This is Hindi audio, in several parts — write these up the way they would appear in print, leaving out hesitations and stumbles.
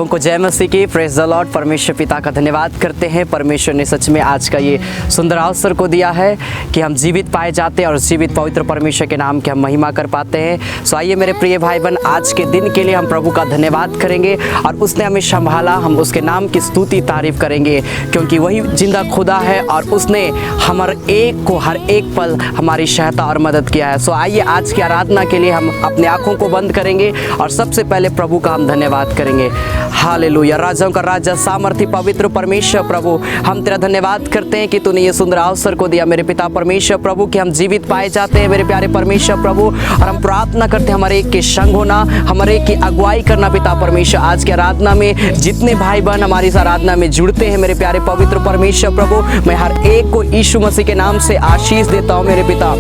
सबों को जय मसीह की। Praise the Lord. परमेश्वर पिता का धन्यवाद करते हैं। परमेश्वर ने सच में आज का ये सुंदर अवसर को दिया है कि हम जीवित पाए जाते हैं और जीवित पवित्र परमेश्वर के नाम की हम महिमा कर पाते हैं। सो आइए मेरे प्रिय भाई बहन, आज के दिन के लिए हम प्रभु का धन्यवाद करेंगे और उसने हमें संभाला। हम उसके नाम की स्तुति तारीफ करेंगे क्योंकि वही जिंदा खुदा है और उसने हर एक को हर एक पल हमारी सहायता और मदद किया है। सो आइए आज की आराधना के लिए हम अपने आँखों को बंद करेंगे और सबसे पहले प्रभु का हम धन्यवाद करेंगे। हालेलुया। राजाओं का राजा, सामर्थी पवित्र परमेश्वर प्रभु, हम तेरा धन्यवाद करते हैं कि तूने ये सुंदर अवसर को दिया मेरे पिता परमेश्वर प्रभु कि हम जीवित पाए जाते हैं मेरे प्यारे परमेश्वर प्रभु। और हम प्रार्थना करते हैं हमारे एक के संग होना, हमारे एक की अगुवाई करना पिता परमेश्वर। आज की आराधना में जितने भाई बहन हमारी इस आराधना में जुड़ते हैं मेरे प्यारे पवित्र परमेश्वर प्रभु, मैं हर एक को यीशु मसीह के नाम से आशीष देता हूँ मेरे पिता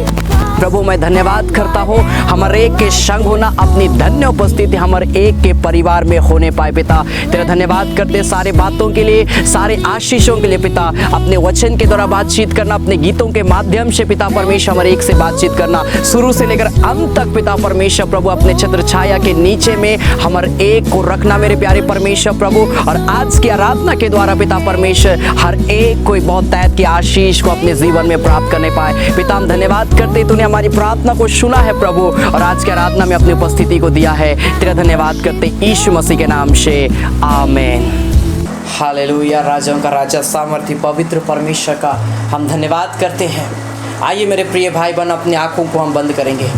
प्रभु। मैं धन्यवाद करता हूँ हमारे एक के संग होना, अपनी धन्य उपस्थिति हमारे एक के परिवार में होने पाए पिता। तेरा धन्यवाद करते सारे बातों के लिए, सारे आशीषों के लिए पिता। अपने वचन के द्वारा बातचीत करना, अपने गीतों के माध्यम से पिता परमेश्वर हमारे एक से बातचीत करना, शुरू से लेकर अंत तक पिता परमेश्वर प्रभु अपने छत्र छाया के नीचे में हमारे एक को रखना मेरे प्यारे परमेश्वर प्रभु। और आज की आराधना के द्वारा पिता परमेश्वर हर एक कोई बहुत तैत की आशीष को अपने जीवन में प्राप्त करने पाए पिता। हम धन्यवाद करते तूने हमारी प्रार्थना को सुना है प्रभु और आज की आराधना में अपनी उपस्थिति को दिया है। तेरा धन्यवाद करते यीशु मसीह के नाम से, आमीन। हालेलुया। राजाओं का राजा, सामर्थी पवित्र परमेश्वर का हम धन्यवाद करते हैं। आइए मेरे प्रिय भाई बहन, अपनी आंखों को हम बंद करेंगे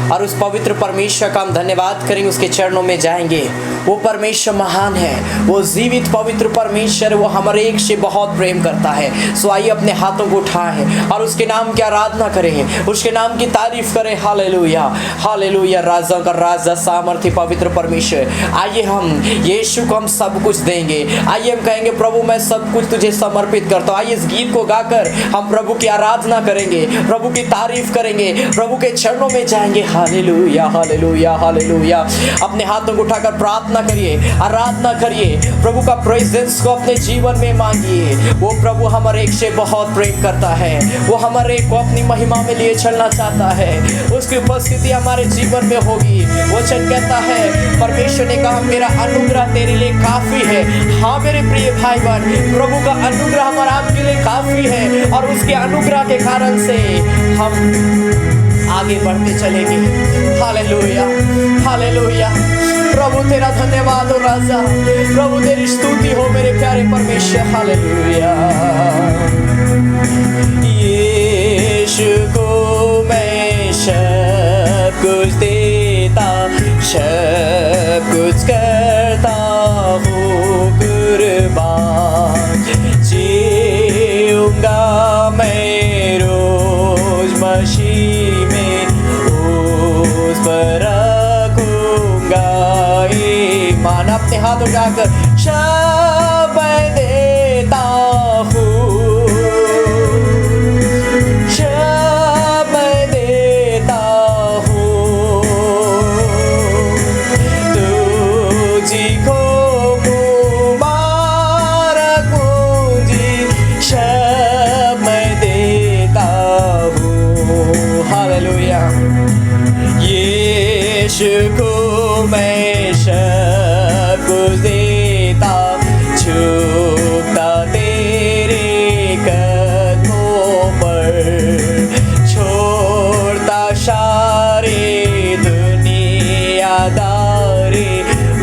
और उस पवित्र परमेश्वर का हम धन्यवाद करेंगे, उसके चरणों में जाएंगे। वो परमेश्वर महान है, वो जीवित पवित्र परमेश्वर, वो हमारे एक से बहुत प्रेम करता है। सो आइए अपने हाथों को उठाएं और उसके नाम की आराधना करें, उसके नाम की तारीफ करें। Hallelujah, hallelujah. राजा का राजा, सामर्थी पवित्र परमेश्वर, आइए हम यीशु को हम सब कुछ देंगे। आइए हम कहेंगे प्रभु मैं सब कुछ तुझे समर्पित करता हूँ। आइए इस गीत को गाकर हम प्रभु की आराधना करेंगे, प्रभु की तारीफ करेंगे, प्रभु के चरणों में जाएंगे। Hallelujah, hallelujah, hallelujah. अपने हाथों को उठाकर प्रार्थना करिए, आराधना करिए, प्रभु का प्रेजेंस को अपने जीवन में मांगिए। वो प्रभु हमारे एक से बहुत प्रेम करता है, वो हमारे एक को अपनी महिमा में लिए चलना चाहता है। उसकी उपस्थिति हमारे जीवन में होगी। वचन कहता है, परमेश्वर ने कहा मेरा अनुग्रह तेरे लिए काफी है। हाँ मेरे प्रिय भाई बहन, प्रभु का अनुग्रह हमारा आपके लिए काफी है और उसके अनुग्रह के कारण से हम आगे बढ़ते चलेंगे। Hallelujah, hallelujah. प्रभु तेरा धन्यवाद हो राजा, प्रभु तेरी स्तुति हो मेरे प्यारे परमेश्वर। हालेलुया। यीशु को मैं सब कुछ देता, सब कुछ करता हूँ कुर्बान। जीऊंगा मैं रोज मसीह में, उस पर रखूंगा ईमान। अपने हाथ उठाकर सब देता हूँ, सब देता हूँ, तुझको मुबारक मुझे सब देता हूँ। हालेलुया। यीशु को मैं सब कुछ देता, झुकता तेरे कदमों पर, छोड़ता सारे दुनियादारी,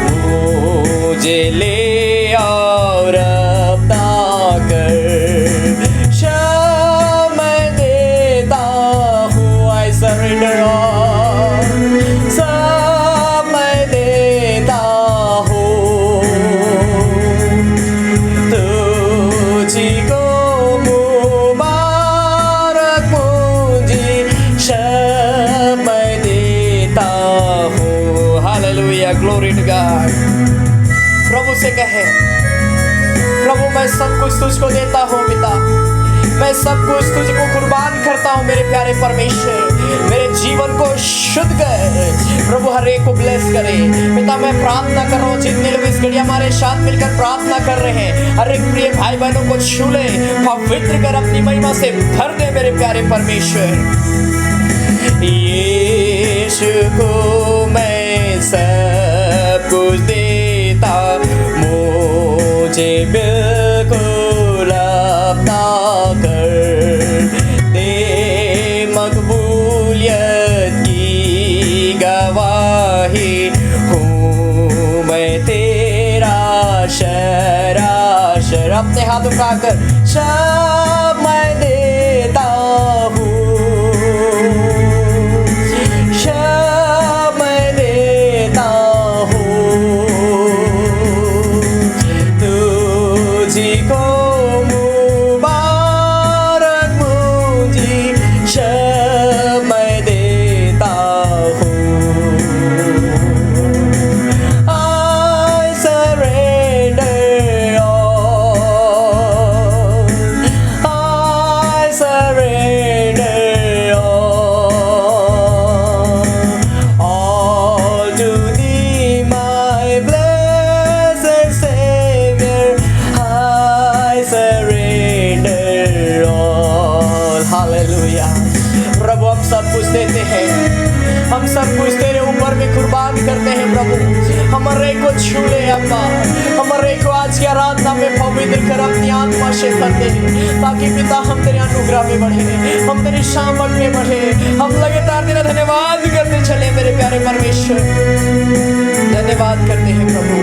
मुझे ले और अपना कर सब देता हूँ। I surrender all, सब देता हूँ, तुझको मुबारक मुझे सब देता हूँ। Hallelujah, glory to God. प्रभु से कहे, प्रभु मैं सब कुछ तुझको देता हूँ पिता, मैं सब कुछ तुझको कुर्बान करता हूँ मेरे प्यारे परमेश्वर। मेरे जीवन को शुद्ध कर प्रभु, हर एक को ब्लेस करे पिता। मैं प्रार्थना कर रहा हूँ जितने लोग इस घड़ी हमारे साथ मिलकर प्रार्थना कर रहे हैं, हर एक प्रिय भाई बहनों को छू ले, पवित्र कर, अपनी महिमा से भर दे मेरे प्यारे परमेश्वर। यीशु को मैं सब कुछ देता, तुझे बिल्कुल अपना कर दे, मकबूलियत की गवाही हूँ मैं तेरा शराशर। अपने हाथ उठाकर सब मैं देता हूँ, सब मैं देता हूँ, तुझी को मुबारक मुझी सब मैं देता हूँ। I surrender all, I surrender all to thee, my blessed Savior. I surrender all. Hallelujah. प्रभु हम सब कुछ देते हैं, हम सब कुछ तेरे ऊपर में कुर्बान करते हैं प्रभु। हमारे को छू ले अब्बा, हमारे को आज की आराधना में पवित्र कर अपनी आत्मा से भर दे, ताकि पिता हम तेरे अनुग्रह में बढ़े, हम तेरी शामत में बढ़े, हम लगातार तेरा धन्यवाद करते चले मेरे प्यारे परमेश्वर। धन्यवाद करते हैं प्रभु,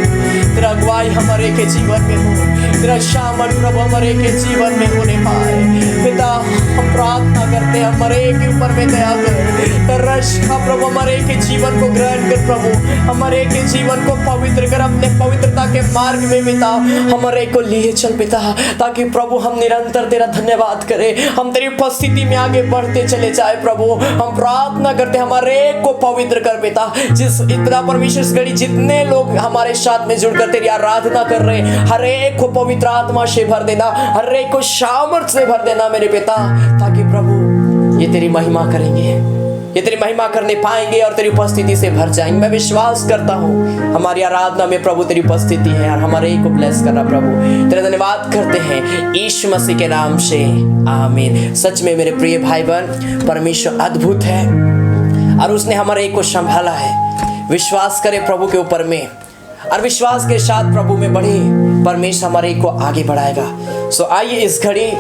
तेरा अगुवाई हमारे के जीवन में हो, तेरा शामत प्रभु हमारे के जीवन में होने पाए। पिता हम प्रार्थना करते हैं हमारे के ऊपर में दया कर, तरस खा प्रभु, हमारे के जीवन को ग्रहण कर प्रभु, हमारे के जीवन को पवित्र कर, अपने पवित्रता के मार्ग में पिता हमारे को लिए चल पिता, ताकि प्रभु हम निरंतर तेरा धन्यवाद करें, हम तेरी उपस्थिति में आगे बढ़ते चले जाए प्रभु। हम प्रार्थना करते हमारे को पवित्र कर पिता, जिस पिता परमेश्वर इस घड़ी जितने लोग हमारे साथ में जुड़कर तेरी आराधना कर रहे, हर एक को पवित्र आत्मा से भर देना, हर एक को सामर्थ से भर देना मेरे पिता, ताकि प्रभु ये तेरी महिमा करेंगे, ये तेरी महिमा करने पाएंगे और तेरी उपस्थिति से भर जाएंगे। मैं विश्वास करता हूँ हमारी आराधना में प्रभु तेरी उपस्थिति है और हमारे को ब्लेस करना प्रभु। तेरा धन्यवाद करते हैं यीशु मसीह के नाम से, आमीन। सच में मेरे प्रिय भाई बहन, परमेश्वर अद्भुत है और उसने हमारे को संभाला है। विश्वास करें प्रभु के ऊपर में और विश्वास के साथ प्रभु में बढ़े, परमेश्वर हमारे को आगे बढ़ाएगा। सो आइए इस घड़ी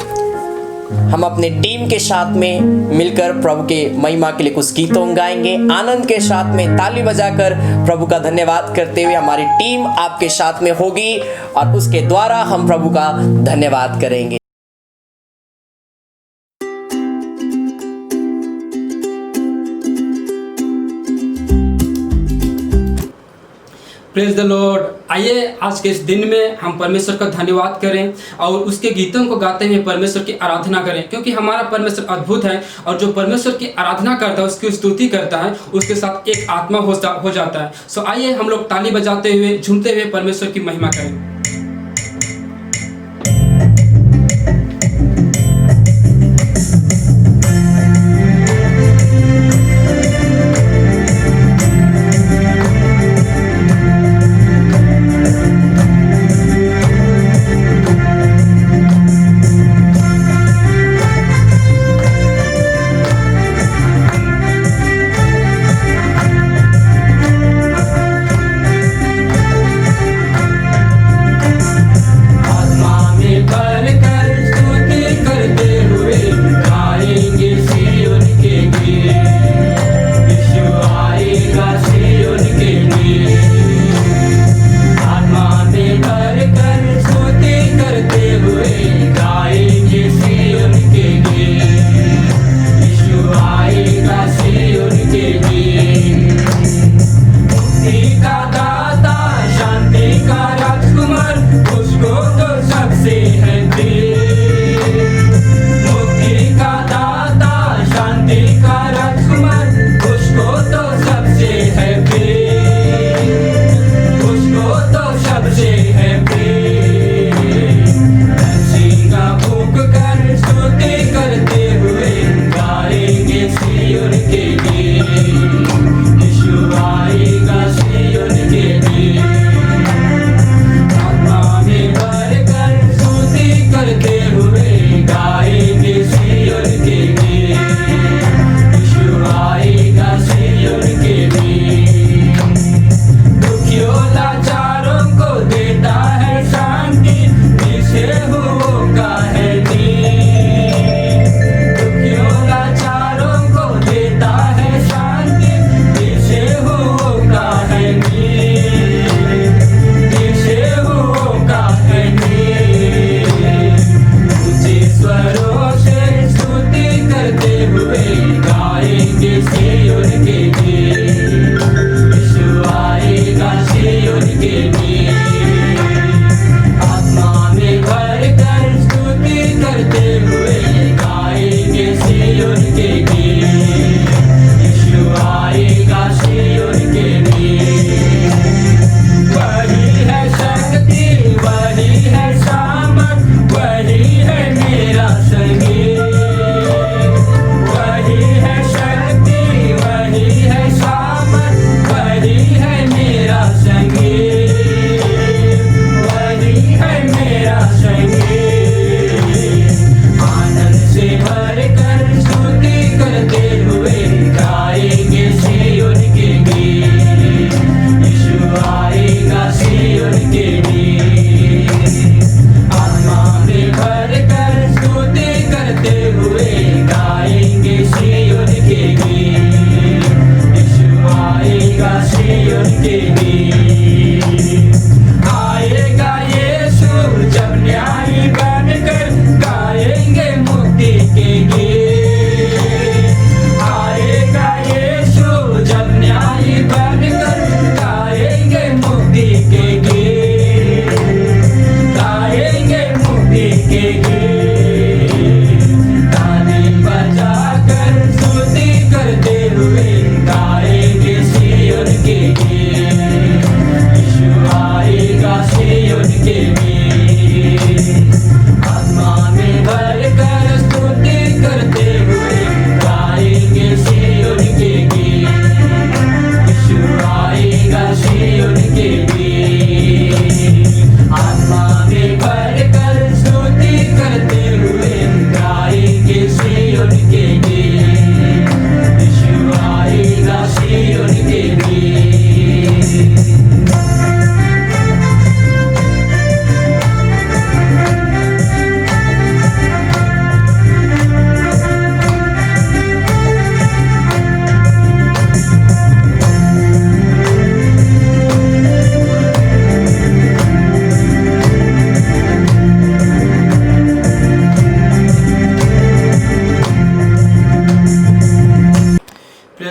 हम अपने टीम के साथ में मिलकर प्रभु के महिमा के लिए कुछ गीतों गाएंगे। आनंद के साथ में ताली बजाकर प्रभु का धन्यवाद करते हुए हमारी टीम आपके साथ में होगी और उसके द्वारा हम प्रभु का धन्यवाद करेंगे। Praise the Lord. आइए आज के इस दिन में हम परमेश्वर का धन्यवाद करें और उसके गीतों को गाते हुए परमेश्वर की आराधना करें, क्योंकि हमारा परमेश्वर अद्भुत है और जो परमेश्वर की आराधना करता है, उसकी स्तुति करता है, उसके साथ एक आत्मा हो जाता है। सो आइए हम लोग ताली बजाते हुए झूमते हुए परमेश्वर की महिमा करें।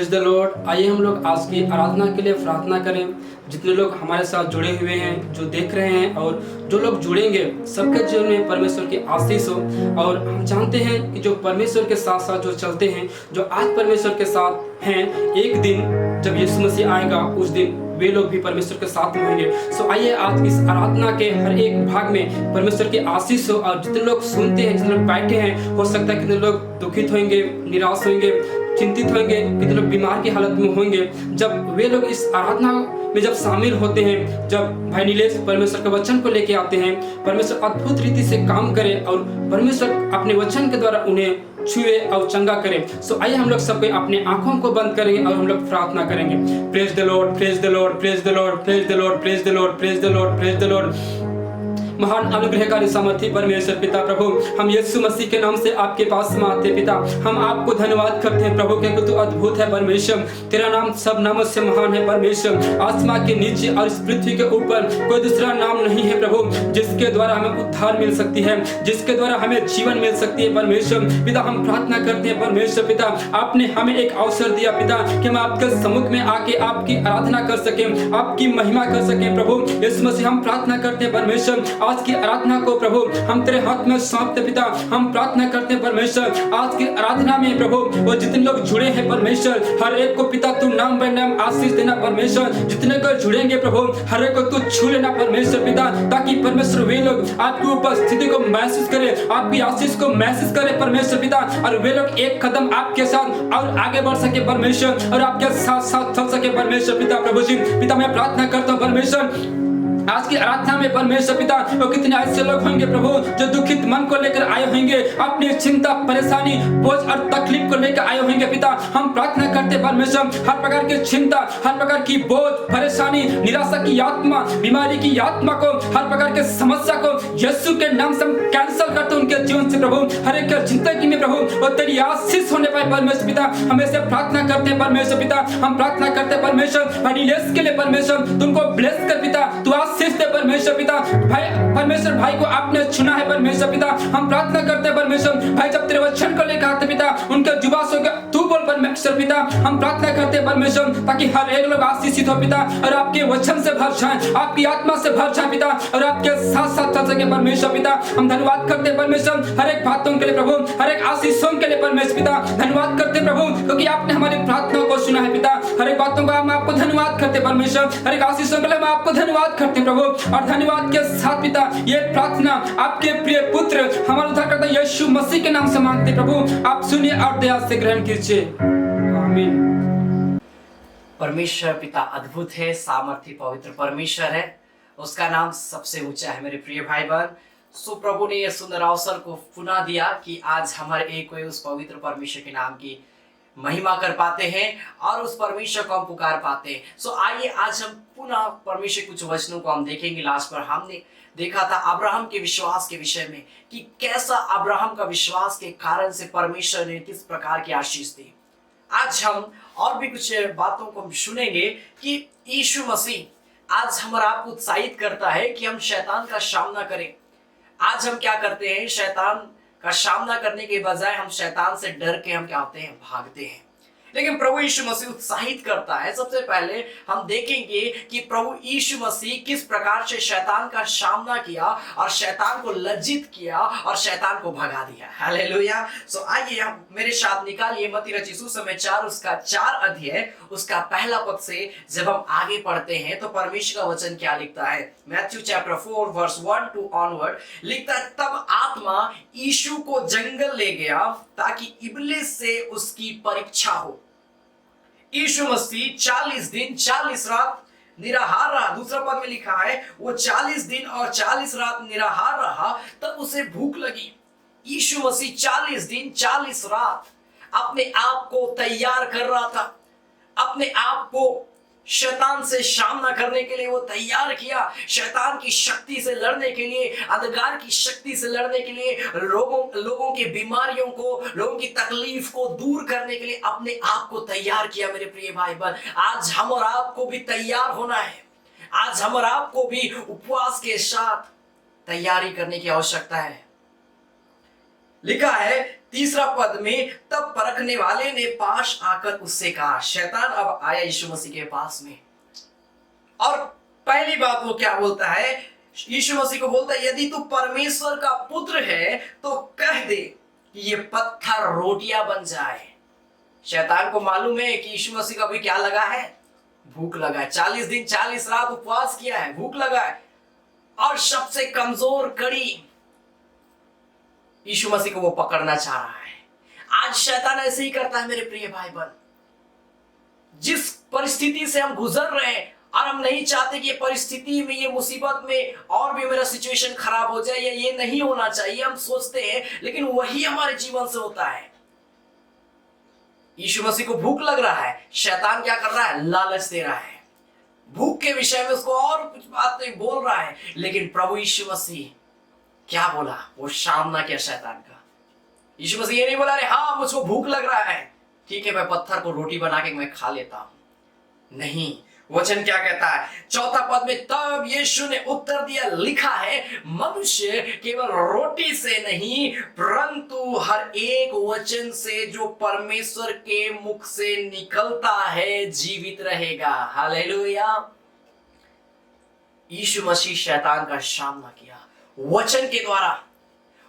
Praise the Lord. आइए हम लोग आज की आराधना के लिए प्रार्थना करें। जितने लोग हमारे साथ जुड़े हुए हैं, जो देख रहे हैं और जो लोग जुड़ेंगे, सबके जीवन में परमेश्वर की आशीष हो। और हम जानते हैं कि जो परमेश्वर के साथ साथ जो चलते हैं, जो आज परमेश्वर के साथ हैं, एक दिन जब यीशु मसीह आएगा उस दिन वे लोग भी परमेश्वर के साथ में होंगे। सो आइए आज इस आराधना के हर एक भाग में परमेश्वर की आशीष हो। और जितने लोग सुनते हैं, जितने लोग बैठे हैं, हो सकता है कितने लोग दुखित होंगे, निराश होंगे, चिंतित होंगे, कितने लोग बीमार की हालत में होंगे। जब वे लोग इस आराधना में जब शामिल होते हैं, जब भाई नीलेश परमेश्वर के वचन को लेके आते हैं, परमेश्वर अद्भुत रीति से काम करे और परमेश्वर अपने वचन के द्वारा उन्हें छुए और चंगा करे। सो आइए हम लोग सब अपने आंखों को बंद करेंगे और हम लोग प्रार्थना करेंगे। Praise the Lord, praise the Lord, praise the Lord, praise the Lord, praise the Lord, praise the Lord, praise the Lord. महान अनुग्रहकारी सामर्थी परमेश्वर पिता प्रभु, हम यीशु मसीह के नाम से आपके पास में आते पिता। हम आपको धन्यवाद करते हैं प्रभु, क्योंकि तू अद्भुत है परमेश्वर। तेरा नाम सब नामों से महान है परमेश्वर। आसमान के नीचे और इस पृथ्वी के ऊपर कोई दूसरा नाम नहीं है प्रभु, जिसके द्वारा हमें उद्धार मिल सकती है, जिसके द्वारा हमें जीवन मिल सकती है परमेश्वर पिता। हम प्रार्थना करते हैं परमेश्वर पिता, आपने हमें एक अवसर दिया पिता कि हम आपके सम्मुख में आके आपकी आराधना कर सके, आपकी महिमा कर सके प्रभु यीशु मसीह। हम प्रार्थना करते हैं परमेश्वर, आज की आराधना को प्रभु हम तेरे हाथ में सौंपते पिता। हम प्रार्थना करते हैं परमेश्वर, आज की आराधना में प्रभु वो जितने लोग जुड़े हैं परमेश्वर, हर एक को पिता तू नाम बाय नाम आशीष देना परमेश्वर। जितने को जुड़ेंगे प्रभु, हर एक को तू छू लेना परमेश्वर पिता, ताकि परमेश्वर वे लोग आपकी उपस्थिति को महसूस करें, आपकी आशीष को महसूस करें परमेश्वर पिता। और वे लोग एक कदम आपके साथ और आगे बढ़ सके परमेश्वर, और आपके साथ साथ चल सके परमेश्वर पिता। प्रभु जी पिता, मैं प्रार्थना करता हूँ परमेश्वर, आज की आराधना में परमेश्वर पिता वो कितने ऐसे लोग होंगे प्रभु जो दुखित मन को लेकर आए होंगे, अपनी चिंता, परेशानी, बोझ और तकलीफ को लेकर आए होंगे पिता। हम प्रार्थना करते परमेश्वर, हर प्रकार की चिंता, हर प्रकार की बोझ, परेशानी, निराशा की आत्मा, बीमारी की आत्मा को, हर प्रकार के समस्या को यीशु के नाम से हम कैंसिल करते उनके जीवन से प्रभु। हर एक जिंदगी में प्रभु वो तेरी आशीष होने पाए परमेश्वर पिता। हम ऐसे प्रार्थना करते हैं परमेश्वर पिता। हम प्रार्थना करते हैं परमेश्वर भाई नीलेश के लिए परमेश्वर, तुमको ब्लेस कर पिता, तू आशीष दे परमेश्वर पिता। भाई परमेश्वर भाई को आपने चुना है परमेश्वर पिता। हम प्रार्थना करते हैं परमेश्वर भाई, जब तेरे वचन को लेकर आते पिता, उनके जुबान से तू बोल परमेश्वर पिता। हम प्रार्थना करते हैं परमेश्वर, ताकि हर एक लोग आशीषित हो पिता, और आपके वचन से भर जाए, आपकी आत्मा से भर जाए पिता, और आपके साथ साथ चल सके परमेश्वर पिता। हम धन्यवाद करते हैं परमेश्वर हर एक बातों के लिए प्रभु, हर एक आशीषों के लिए परमेश्वर पिता। धन्यवाद करते हैं प्रभु, क्योंकि आपने हमारी प्रार्थना को सुना है पिता। हर एक बातों का हम आपको धन्यवाद करते हैं परमेश्वर, हर एक आशीषों के लिए हम आपको धन्यवाद करते हैं प्रभु। और धन्यवाद के साथ पिता ये प्रार्थना आपके प्रिय पुत्र हमारे उद्धारकर्ता यीशु मसीह के नाम से मांगते प्रभु, आप सुनिए और दया से ग्रहण कीजिए, आमीन। परमेश्वर पिता अद्भुत है, सामर्थी पवित्र परमेश्वर है, उसका नाम सबसे ऊंचा है मेरे प्रिय भाई बहन। सो प्रभु ने यह सुंदर अवसर को पुनः दिया कि आज हमारे एक हुए उस पवित्र परमेश्वर के नाम की महिमा कर पाते हैं और उस परमेश्वर को हम पुकार पाते हैं। सो आइए आज हम पुनः परमेश्वर कुछ वचनों को हम देखेंगे। लास्ट पर हमने देखा था अब्राहम के विश्वास के विषय में कि कैसा अब्राहम का विश्वास के कारण से परमेश्वर ने किस प्रकार की आशीष दी। आज हम और भी कुछ बातों को हम सुनेंगे कि यीशु मसीह आज हमारा आपको उत्साहित करता है कि हम शैतान का सामना करें। आज हम क्या करते हैं, शैतान का सामना करने के बजाय हम शैतान से डर के हम क्या होते हैं, भागते हैं। लेकिन प्रभु यीशु मसीह उत्साहित करता है। सबसे पहले हम देखेंगे कि प्रभु यीशु मसीह किस प्रकार से शैतान का सामना किया और शैतान को लज्जित किया और शैतान को भगा दिया। हालेलुया। सो आइए हम मेरे साथ निकालिए मत्ती रचित सुसमाचार उसका 4 अध्याय उसका पहला पद से जब हम आगे पढ़ते हैं तो परमेश्वर का वचन क्या लिखता है। Matthew chapter 4 verse 1 to onward लिखता है, तब आत्मा यीशु को जंगल ले गया ताकि इब्लिस से उसकी परीक्षा हो। यीशु मसीह 40 दिन 40 रात निराहार रहा। दूसरा पद में लिखा है वो 40 दिन और 40 रात निराहार रहा, तब उसे भूख लगी। यीशु मसीह 40 दिन 40 रात अपने आप को तैयार कर रहा था, अपने आप को शैतान से सामना करने के लिए वो तैयार किया। शैतान की शक्ति से लड़ने के लिए, अंधकार की शक्ति से लड़ने के लिए, लोगों की बीमारियों को, लोगों की तकलीफ को दूर करने के लिए अपने आप को तैयार किया। मेरे प्रिय भाई बहन, आज हम और आपको भी तैयार होना है। आज हम और आपको भी उपवास के साथ तैयारी करने की आवश्यकता है। लिखा है तीसरा पद में, तब परखने वाले ने पास आकर उससे कहा, शैतान अब आया यीशु मसीह के पास में, और पहली बात वो क्या बोलता है, यीशु मसीह को बोलता है, यदि तू परमेश्वर का पुत्र है तो कह दे कि ये पत्थर रोटियां बन जाए। शैतान को मालूम है कि यीशु मसीह का भी क्या लगा है, भूख लगा है। 40 दिन 40 रात उपवास किया है, भूख लगा है, और सबसे कमजोर कड़ी यीशु मसीह को वो पकड़ना चाह रहा है। आज शैतान ऐसे ही करता है मेरे प्रिय भाई बहन। जिस परिस्थिति से हम गुजर रहे हैं और हम नहीं चाहते कि ये परिस्थिति में, ये मुसीबत में और भी मेरा सिचुएशन खराब हो जाए, या ये नहीं होना चाहिए, हम सोचते हैं, लेकिन वही हमारे जीवन से होता है। यीशु मसीह को भूख लग रहा है, शैतान क्या कर रहा है, लालच दे रहा है, भूख के विषय में उसको और कुछ बातें बोल रहा है। लेकिन प्रभु यीशु मसीह क्या बोला, वो सामना किया शैतान का। यीशु मसीह ये नहीं बोला, अरे हाँ मुझको भूख लग रहा है, ठीक है मैं पत्थर को रोटी बना के मैं खा लेता हूं। नहीं, वचन क्या कहता है, चौथा पद में, तब यीशु ने उत्तर दिया, लिखा है, मनुष्य केवल रोटी से नहीं परंतु हर एक वचन से जो परमेश्वर के मुख से निकलता है जीवित रहेगा। हालेलुया। यीशु मसीह शैतान का सामना किया वचन के द्वारा,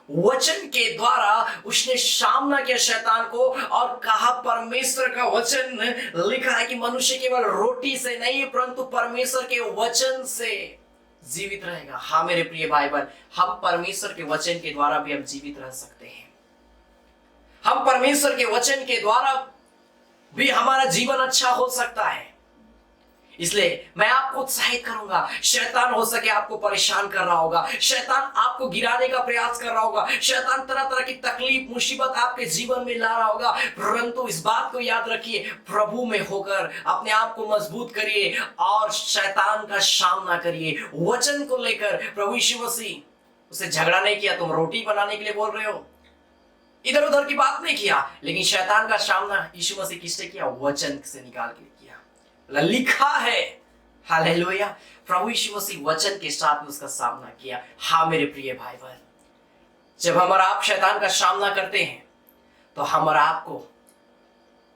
वचन के द्वारा उसने सामना किया शैतान को, और कहा परमेश्वर का वचन लिखा है कि मनुष्य केवल रोटी से नहीं परंतु परमेश्वर के वचन से जीवित रहेगा। हाँ मेरे प्रिय भाई बहन, हम परमेश्वर के वचन के द्वारा भी हम जीवित रह सकते हैं। हम परमेश्वर के वचन के द्वारा भी हमारा जीवन अच्छा हो सकता है। इसलिए मैं आपको उत्साहित करूंगा। शैतान हो सके आपको परेशान कर रहा होगा, शैतान आपको गिराने का प्रयास कर रहा होगा, शैतान तरह तरह की तकलीफ मुसीबत आपके जीवन में ला रहा होगा, परंतु इस बात को याद रखिए, प्रभु में होकर अपने आप को मजबूत करिए और शैतान का सामना करिए वचन को लेकर। प्रभु यीशु मसीह उसे झगड़ा नहीं किया, तुम रोटी बनाने के लिए बोल रहे हो, इधर उधर की बात नहीं किया, लेकिन शैतान का सामना यीशु मसीह किससे किया, वचन से निकाल के किया। लिखा है, हालेलुया। प्रभु यीशु मसीह वचन के साथ में उसका सामना किया। हाँ मेरे प्रिय भाई बहन, जब हम और आप शैतान का सामना करते हैं तो हम और आपको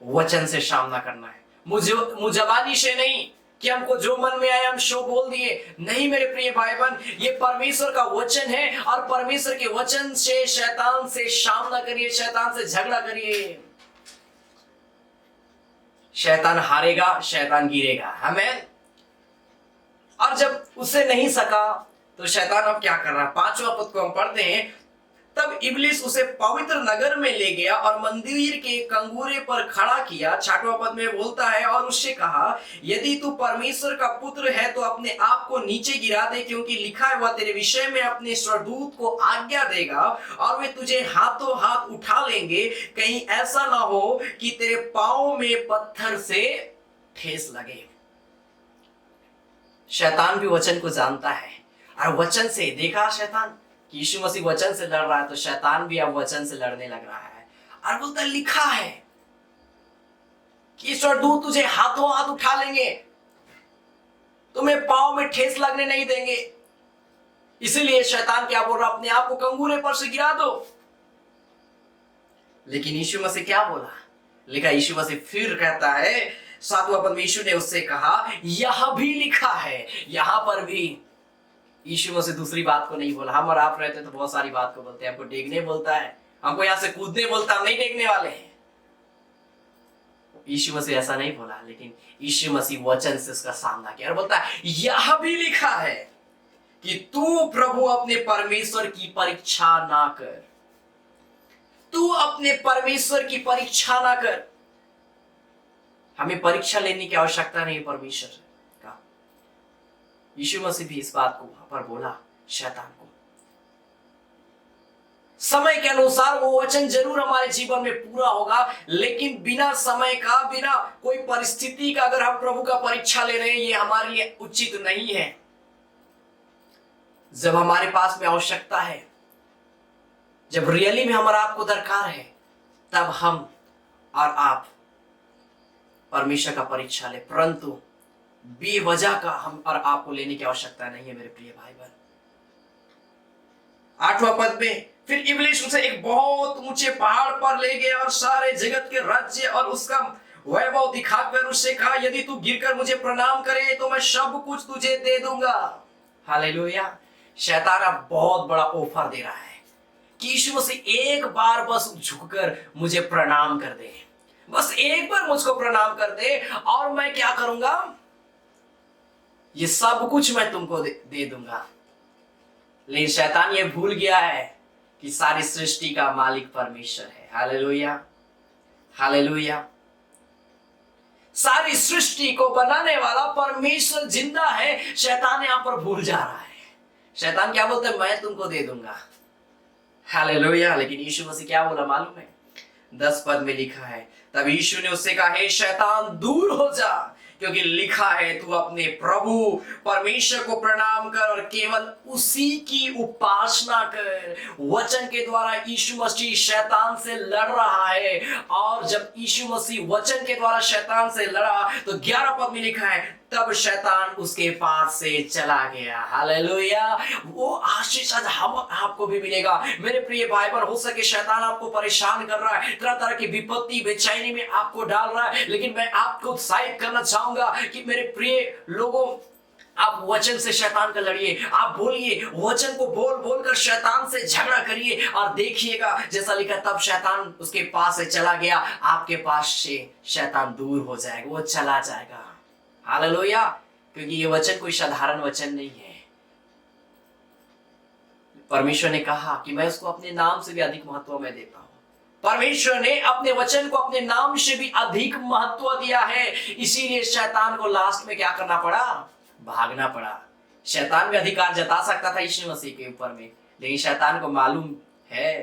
वचन से सामना करना है, मुजबानी से नहीं कि हमको जो मन में आए हम शो बोल दिए। नहीं मेरे प्रिय भाई बहन, ये परमेश्वर का वचन है और परमेश्वर के वचन से शैतान से सामना करिए, शैतान से झगड़ा करिए। शैतान हारेगा, शैतान गिरेगा। आमीन। और जब उससे नहीं सका तो शैतान अब क्या कर रहा है, 5वां पद को हम पढ़ते हैं, तब इब्लिस उसे पवित्र नगर में ले गया और मंदिर के कंगूरे पर खड़ा किया। 6वां पद में बोलता है, और उससे कहा, यदि तू परमेश्वर का पुत्र है तो अपने आप को नीचे गिरा दे, क्योंकि लिखा है, वह तेरे विषय में अपने स्वरदूत को आज्ञा देगा और वे तुझे हाथों हाथ उठा लेंगे, कहीं ऐसा ना हो कि तेरे पांव में पत्थर से ठेस लगे। शैतान भी वचन को जानता है, और वचन से देखा शैतान कि यीशु मसीह वचन से लड़ रहा है, तो शैतान भी अब वचन से लड़ने लग रहा है और बोलता है, लिखा है कि स्वरदूत तुझे हाथों हाथ उठा लेंगे, तुम्हें पांव में ठेस लगने नहीं देंगे। इसीलिए शैतान क्या बोल रहा, अपने आप को कंगूरे पर से गिरा दो। लेकिन यीशु मसीह क्या बोला, लिखा, यीशु मसीह फिर कहता है 7वां पद में, यीशु ने उससे कहा, यह भी लिखा है। यहां पर भी यीशु मसीह दूसरी बात को नहीं बोला। हम और आप रहते तो बहुत सारी बात को बोलते हैं, हमको डेगने बोलता है, हमको यहां से कूदने बोलता है, हम नहीं डेगने वाले हैं। यीशु मसीह ऐसा नहीं बोला, लेकिन यीशु मसीह वचन से उसका सामना किया और बोलता है, यह भी लिखा है कि तू प्रभु अपने परमेश्वर की परीक्षा ना कर। तू अपने परमेश्वर की परीक्षा ना कर। हमें परीक्षा लेने की आवश्यकता नहीं परमेश्वर का। यीशु मसीह भी इस बात को वहां पर बोला शैतान को। समय के अनुसार वो वचन जरूर हमारे जीवन में पूरा होगा, लेकिन बिना समय का, बिना कोई परिस्थिति का अगर हम प्रभु का परीक्षा ले रहे हैं, ये हमारे लिए उचित नहीं है। जब हमारे पास में आवश्यकता है, जब रियली में हमारा आपको दरकार है, तब हम और आप परमेश्वर का परीक्षा ले, परंतु बेवजह का हम और आपको लेने की आवश्यकता नहीं है मेरे प्रिय भाई बहन। 8वां पद में फिर इब्लीस उसे एक बहुत ऊंचे पहाड़ पर ले गया और सारे जगत के राज्य और उसका वैभव दिखाकर उससे कहा, यदि तू गिरकर मुझे प्रणाम करे तो मैं सब कुछ तुझे दे दूंगा। हालेलुया। शैतान अब बहुत बड़ा ऑफर दे रहा है कि यीशु मसीह एक बार बस झुककर मुझे प्रणाम कर दे, बस एक बार मुझको प्रणाम कर दे और मैं क्या करूंगा, ये सब कुछ मैं तुमको दे दूंगा। लेकिन शैतान ये भूल गया है कि सारी सृष्टि का मालिक परमेश्वर है। Hallelujah, hallelujah. सारी सृष्टि को बनाने वाला परमेश्वर जिंदा है। शैतान यहां पर भूल जा रहा है। शैतान क्या बोलता है, मैं तुमको दे दूंगा। हालेलुया। लेकिन यीशु मसीह क्या बोला मालूम है? 10 पद में लिखा है, तब यीशु ने उससे कहा, हे शैतान दूर हो जा, क्योंकि लिखा है तू अपने प्रभु परमेश्वर को प्रणाम कर और केवल उसी की उपासना कर। वचन के द्वारा यीशु मसीह शैतान से लड़ रहा है, और जब यीशु मसीह वचन के द्वारा शैतान से लड़ा तो 11 पद में लिखा है, तब शैतान उसके पास से चला गया। हालेलुया। वो आशीष आज हम आपको भी मिलेगा। मेरे प्रिय भाई बहन, हो सके शैतान आपको परेशान कर रहा है, तरह तरह की विपत्ति बेचैनी में आपको डाल रहा है, लेकिन मैं आपको उत्साहित करना चाहूंगा कि मेरे प्रिय लोगों, आप वचन से शैतान का लड़िए। आप बोलिए, वचन को बोल बोल कर शैतान से झगड़ा करिए, और देखिएगा जैसा लिखा, तब शैतान उसके पास से चला गया। आपके पास से शैतान दूर हो जाएगा, वो चला जाएगा। हालेलुया। क्योंकि ये वचन कोई साधारण वचन नहीं है। परमेश्वर ने कहा कि मैं उसको अपने नाम से भी अधिक महत्व में देता हूं। परमेश्वर ने अपने वचन को अपने नाम से भी अधिक महत्व दिया है। इसीलिए शैतान को लास्ट में क्या करना पड़ा? भागना पड़ा। शैतान भी अधिकार जता सकता था यीशु मसीह के ऊपर में, लेकिन शैतान को मालूम है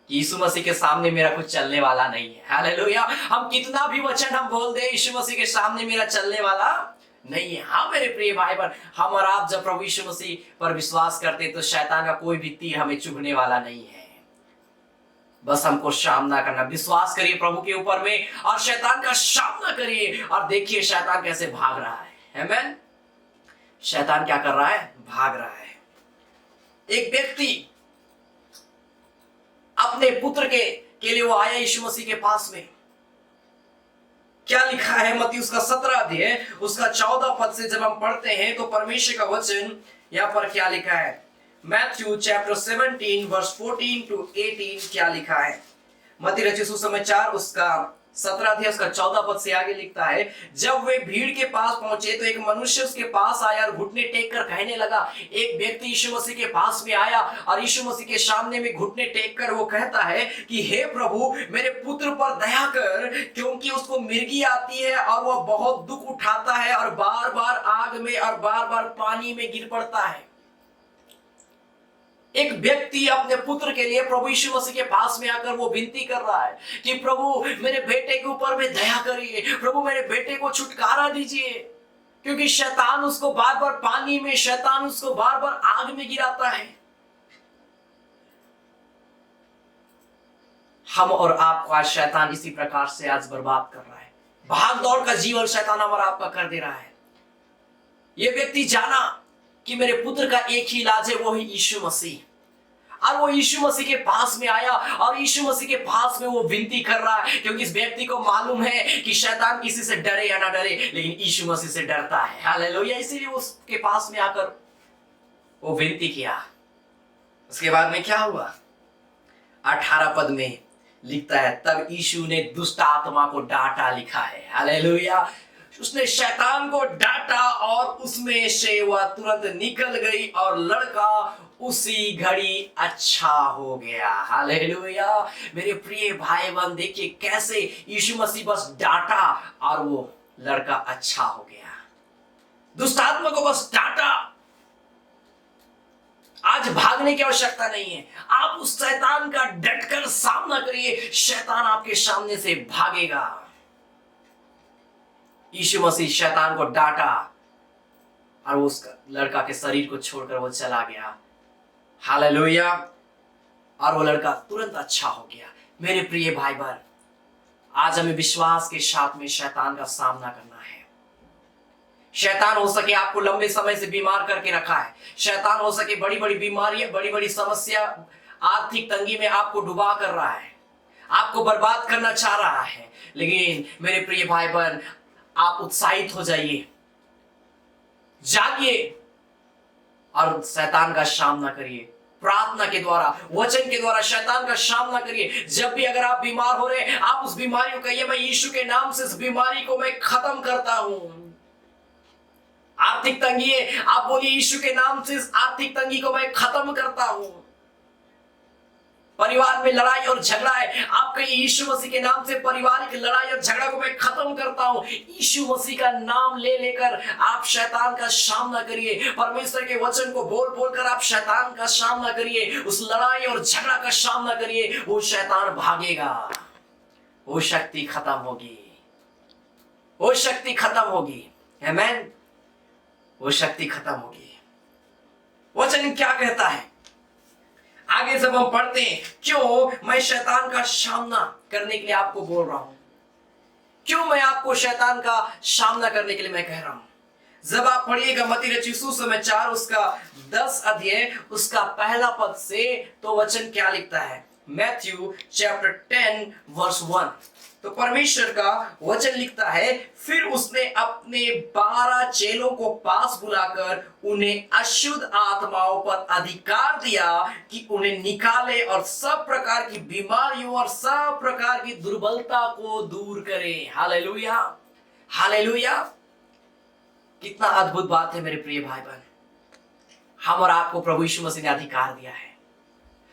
कि यीशु मसीह के सामने मेरा कुछ चलने वाला नहीं है। हालेलुया। हम कितना भी वचन हम बोल दे, यीशु मसीह के सामने मेरा चलने वाला नहीं है। हाँ मेरे प्रिय भाई बहन, हम और आप जब प्रभु यीशु मसीह पर विश्वास करते तो शैतान का कोई भी तीर हमें चुभने वाला नहीं है। बस हमको सामना करना, विश्वास करिए प्रभु के ऊपर में और शैतान का सामना करिए, और देखिए शैतान कैसे भाग रहा है। आमीन। शैतान क्या कर रहा है? भाग रहा है। एक व्यक्ति अपने पुत्र के लिए वो आया यीशु मसीह के पास में। क्या लिखा है मत्ती उसका 17 अध्याय उसका 14 पद से जब हम पढ़ते हैं तो परमेश्वर का वचन यहां पर क्या लिखा है? मैथ्यू चैप्टर 17 वर्स 14 to 18 क्या लिखा है? मत्ती रचित सुसमाचार उसका 17 अध्याय उसका 14 पद से आगे लिखता है, जब वे भीड़ के पास पहुंचे तो एक मनुष्य उसके पास आया और घुटने टेक कर कहने लगा। एक व्यक्ति यीशु मसीह के पास में आया और यीशु मसीह के सामने में घुटने टेक कर वो कहता है कि हे प्रभु, मेरे पुत्र पर दया कर, क्योंकि उसको मिर्गी आती है और वह बहुत दुख उठाता है और बार बार आग में और बार बार पानी में गिर पड़ता है। एक व्यक्ति अपने पुत्र के लिए प्रभु यीशु मसीह के पास में आकर वो विनती कर रहा है कि प्रभु मेरे बेटे के ऊपर में दया करिए, प्रभु मेरे बेटे को छुटकारा दीजिए, क्योंकि शैतान उसको बार बार पानी में, शैतान उसको बार बार आग में गिराता है। हम और आपको आज शैतान इसी प्रकार से आज बर्बाद कर रहा है। भाग दौड़ का जीवन शैतान हमारा आपका कर दे रहा है। यह व्यक्ति जाना कि मेरे पुत्र का एक ही इलाज है, वो है यीशु मसीह, और वो यीशु मसीह के पास में आया और यीशु मसीह के पास में वो विनती कर रहा है, क्योंकि इस व्यक्ति को मालूम है कि शैतान किसी से डरे या ना डरे, लेकिन यीशु मसीह से डरता है। हालेलुया। इसीलिए उसके पास में आकर वो विनती किया। उसके बाद में क्या हुआ? 18 पद में लिखता है, तब यीशु ने दुष्ट आत्मा को डांटा, लिखा है। हालेलुया। उसने शैतान को डांटा और उसमें से वह तुरंत निकल गई और लड़का उसी घड़ी अच्छा हो गया। हालेलुया। मेरे प्रिय भाई बहन, देखिए कैसे यीशु मसीह बस डांटा और वो लड़का अच्छा हो गया। दुष्ट आत्मा को बस डांटा। आज भागने की आवश्यकता नहीं है। आप उस शैतान का डटकर सामना करिए, शैतान आपके सामने से भागेगा। यीशु मसीह शैतान को डांटा और वो उस लड़का के शरीर को छोड़कर वो चला गया। हालेलुया। और वो लड़का तुरंत अच्छा हो गया। मेरे प्रिय भाई बहन, आज हमें विश्वास के साथ में शैतान का सामना करना है। शैतान हो सके आपको लंबे समय से बीमार करके रखा है। शैतान हो सके बड़ी बड़ी बीमारियां, बड़ी बड़ी समस्या, आर्थिक तंगी में आपको डुबा कर रहा है, आपको बर्बाद करना चाह रहा है। लेकिन मेरे प्रिय भाई बहन, आप उत्साहित हो जाइए, जागिए और शैतान का सामना करिए। प्रार्थना के द्वारा, वचन के द्वारा शैतान का सामना करिए। जब भी अगर आप बीमार हो रहे हैं, आप उस बीमारी को कहिए, मैं यीशु के नाम से इस बीमारी को मैं खत्म करता हूं। आर्थिक तंगी है, आप बोलिए यीशु के नाम से इस आर्थिक तंगी को मैं खत्म करता हूं। परिवार में लड़ाई और झगड़ा है, आप कहिए यीशु मसीह के नाम से पारिवारिक लड़ाई और झगड़ा को मैं खत्म करता हूं। यीशु मसीह का नाम ले लेकर आप शैतान का सामना करिए। परमेश्वर के वचन को बोल बोलकर आप शैतान का सामना करिए, उस लड़ाई और झगड़ा का सामना करिए। वो शैतान भागेगा, वो शक्ति खत्म होगी, वो शक्ति खत्म होगी। आमीन। वो शक्ति खत्म होगी। वचन क्या कहता है आगे जब हम पढ़ते हैं, क्यों मैं शैतान का सामना करने के लिए आपको बोल रहा हूं, क्यों मैं आपको शैतान का सामना करने के लिए मैं कह रहा हूं। जब आप पढ़िएगा मत्ती रचित सुसमाचार उसका 10 अध्याय उसका पहला पद से, तो वचन क्या लिखता है। मैथ्यू चैप्टर 10 वर्स 1, तो परमेश्वर का वचन लिखता है, फिर उसने अपने 12 चेलों को पास बुलाकर उन्हें अशुद्ध आत्माओं पर अधिकार दिया कि उन्हें निकाले और सब प्रकार की बीमारियों और सब प्रकार की दुर्बलता को दूर करे। Hallelujah, hallelujah. कितना अद्भुत बात है मेरे प्रिय भाई बहन। हम और आपको प्रभु यीशु मसीह ने अधिकार दिया है।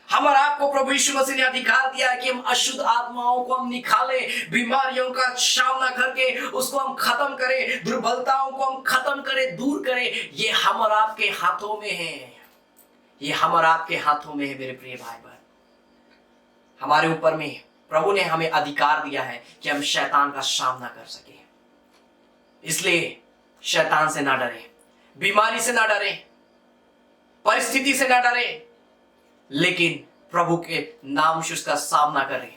हम और आपको प्रभु यीशु मसीह ने अधिकार दिया है कि हम अशुद्ध आत्माओं को हम निकाले, बीमारियों का सामना करके उसको हम खत्म करें, दुर्बलताओं को हम खत्म करें, दूर करें। ये हम और आपके हाथों में है, ये हम और आपके हाथों में है मेरे प्रिय भाई बहन। हमारे ऊपर में प्रभु ने हमें अधिकार दिया है कि हम शैतान का सामना कर सके। इसलिए शैतान से ना डरे, बीमारी से ना डरे, परिस्थिति से ना डरे, लेकिन प्रभु के नाम से उसका सामना करें,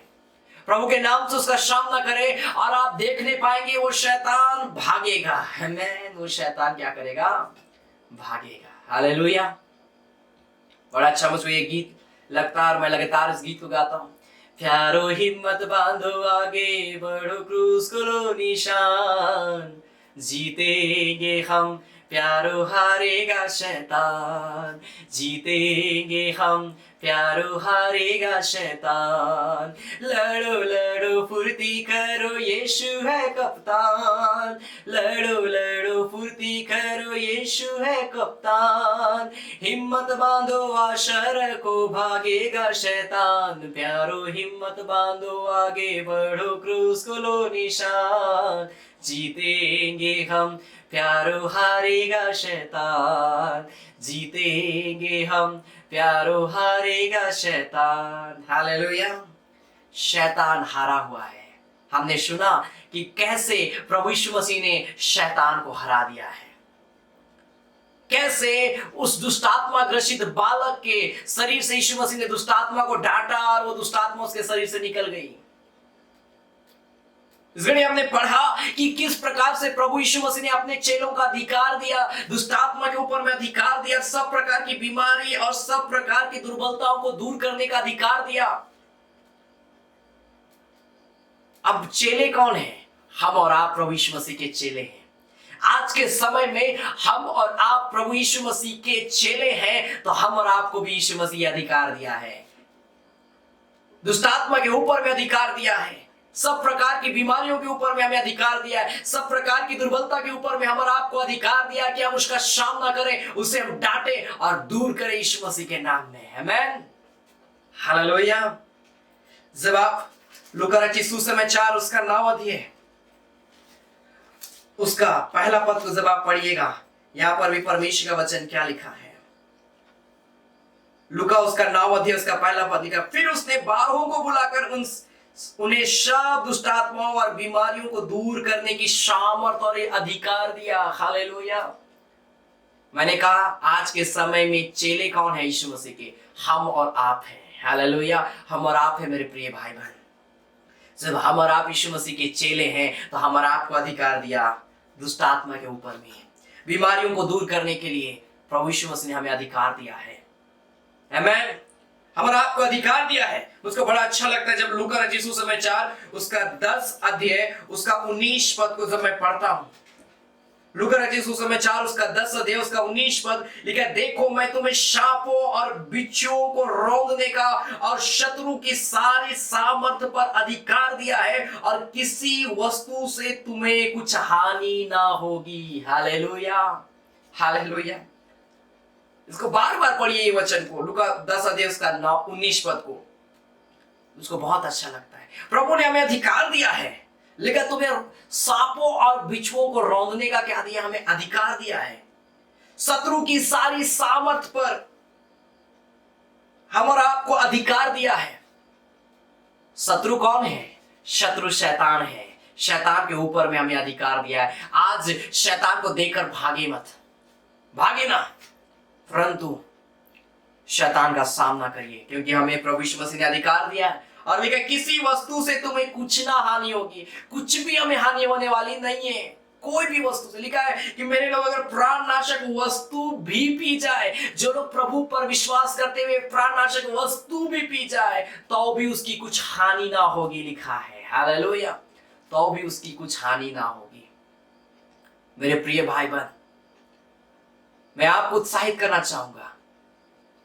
प्रभु के नाम से उसका सामना करें और आप देखने पाएंगे वो शैतान भागेगा। आमीन। वो शैतान क्या करेगा, भागेगा। हालेलुया। बड़ा अच्छा मुझे ये गीत लगता है और मैं लगातार इस गीत को गाता हूं। प्यारो हिम्मत बांधो, आगे बढ़ो, क्रूस को लो निशान, जीतेंगे हम, प्यारो हारेगा शैतान, जीतेंगे हम, प्यारो हारेगा शैतान। लड़ो लड़ो फुर्ती करो, यीशु है कप्तान, लड़ो लड़ो फुर्ती करो, यीशु है कप्तान। हिम्मत बांधो, आशा रखो, भागेगा शैतान, प्यारो हिम्मत बांधो, आगे बढ़ो, क्रूस को लो निशान, जीतेंगे हम, प्यारो हारेगा शैतान, जीतेंगे हम, प्यारो हारेगा शैतान। हालेलुया। शैतान हारा हुआ है। हमने सुना कि कैसे प्रभु यीशु मसीह ने शैतान को हरा दिया है, कैसे उस दुष्टात्मा ग्रसित बालक के शरीर से यीशु मसीह ने दुष्टात्मा को डांटा और वो दुष्टात्मा उसके शरीर से निकल गई। इसलिए हमने पढ़ा कि किस प्रकार से प्रभु यीशु मसीह ने अपने चेलों का अधिकार दिया, दुष्टात्मा के ऊपर में अधिकार दिया, सब प्रकार की बीमारी और सब प्रकार की दुर्बलताओं को दूर करने का अधिकार दिया। अब चेले कौन है? हम और आप प्रभु यीशु मसीह के चेले हैं। आज के समय में हम और आप प्रभु यीशु मसीह के चेले हैं, तो हम और आपको भी यीशु मसीह अधिकार दिया है, दुष्टात्मा के ऊपर में अधिकार दिया है, सब प्रकार की बीमारियों के ऊपर में हमें अधिकार दिया है, सब प्रकार की दुर्बलता के ऊपर में हम और आपको अधिकार दिया कि हम उसका सामना करें, उसे हम डांटे और दूर करें यीशु मसीह के नाम में। आमीन। हालेलुया। जब आप लूका रचित सुसमाचार उसका 9 अध्याय उसका पहला पद को जब आप पढ़िएगा, यहां पर भी परमेश्वर का वचन क्या लिखा है। लूका उसका 9 अध्याय उसका पहला पद लिखा, फिर उसने 12 को बुलाकर उन्हें सब दुष्टात्माओं और बीमारियों को दूर करने की सामर्थ और अधिकार दिया। हालेलुया। मैंने कहा आज के समय में चेले कौन है यीशु मसीह के? हम और आप हैं। हालेलुया। हम और आप हैं मेरे प्रिय भाई बहन। जब हम और आप यीशु मसीह के चेले हैं, तो हम और आपको अधिकार दिया दुष्टात्मा के ऊपर में, बीमारियों को दूर करने के लिए प्रभु यीशु मसीह ने हमें अधिकार दिया है। आमीन। हमारा आपको अधिकार दिया है। उसको बड़ा अच्छा लगता है जब लूका रचित सुसमाचार उसका 10 अध्याय उसका 19 पद को जब मैं पढ़ता हूं। लूका रचित सुसमाचार उसका 10 अध्याय उसका 19 पद लिखा है, देखो मैं तुम्हें सांपों और बिच्छुओं को रौंदने का और शत्रु की सारी सामर्थ पर अधिकार दिया है और किसी वस्तु से तुम्हें कुछ हानि ना होगी। Hallelujah, hallelujah. इसको बार बार पढ़िए ये वचन को, लूका 10 अध्याय उसका 19 पद को। उसको बहुत अच्छा लगता है। प्रभु ने हमें अधिकार दिया है। लेकिन तुम्हें सांपों और बिच्छुओं को रौंदने का क्या दिया? हमें अधिकार दिया है। शत्रु की सारी सामर्थ पर हम और आपको अधिकार दिया है। शत्रु कौन है? शत्रु शैतान है। शैतान के ऊपर में हमें अधिकार दिया है। आज शैतान को देखकर भागे मत, भागे ना, परंतु शैतान का सामना करिए, क्योंकि हमें प्रभु यीशु मसीह ने अधिकार दिया है। और लिखा किसी वस्तु से तुम्हें कुछ ना हानि होगी। कुछ भी हमें हानि होने वाली नहीं है, कोई भी वस्तु से। लिखा है कि मेरे लोग अगर प्राणनाशक वस्तु भी पी जाए, जो लोग प्रभु पर विश्वास करते हुए प्राणनाशक वस्तु भी पी जाए तो भी उसकी कुछ हानि ना होगी। लिखा है हालेलुया, तो भी उसकी कुछ हानि ना होगी। मेरे प्रिय भाई बहन, मैं आपको उत्साहित करना चाहूंगा।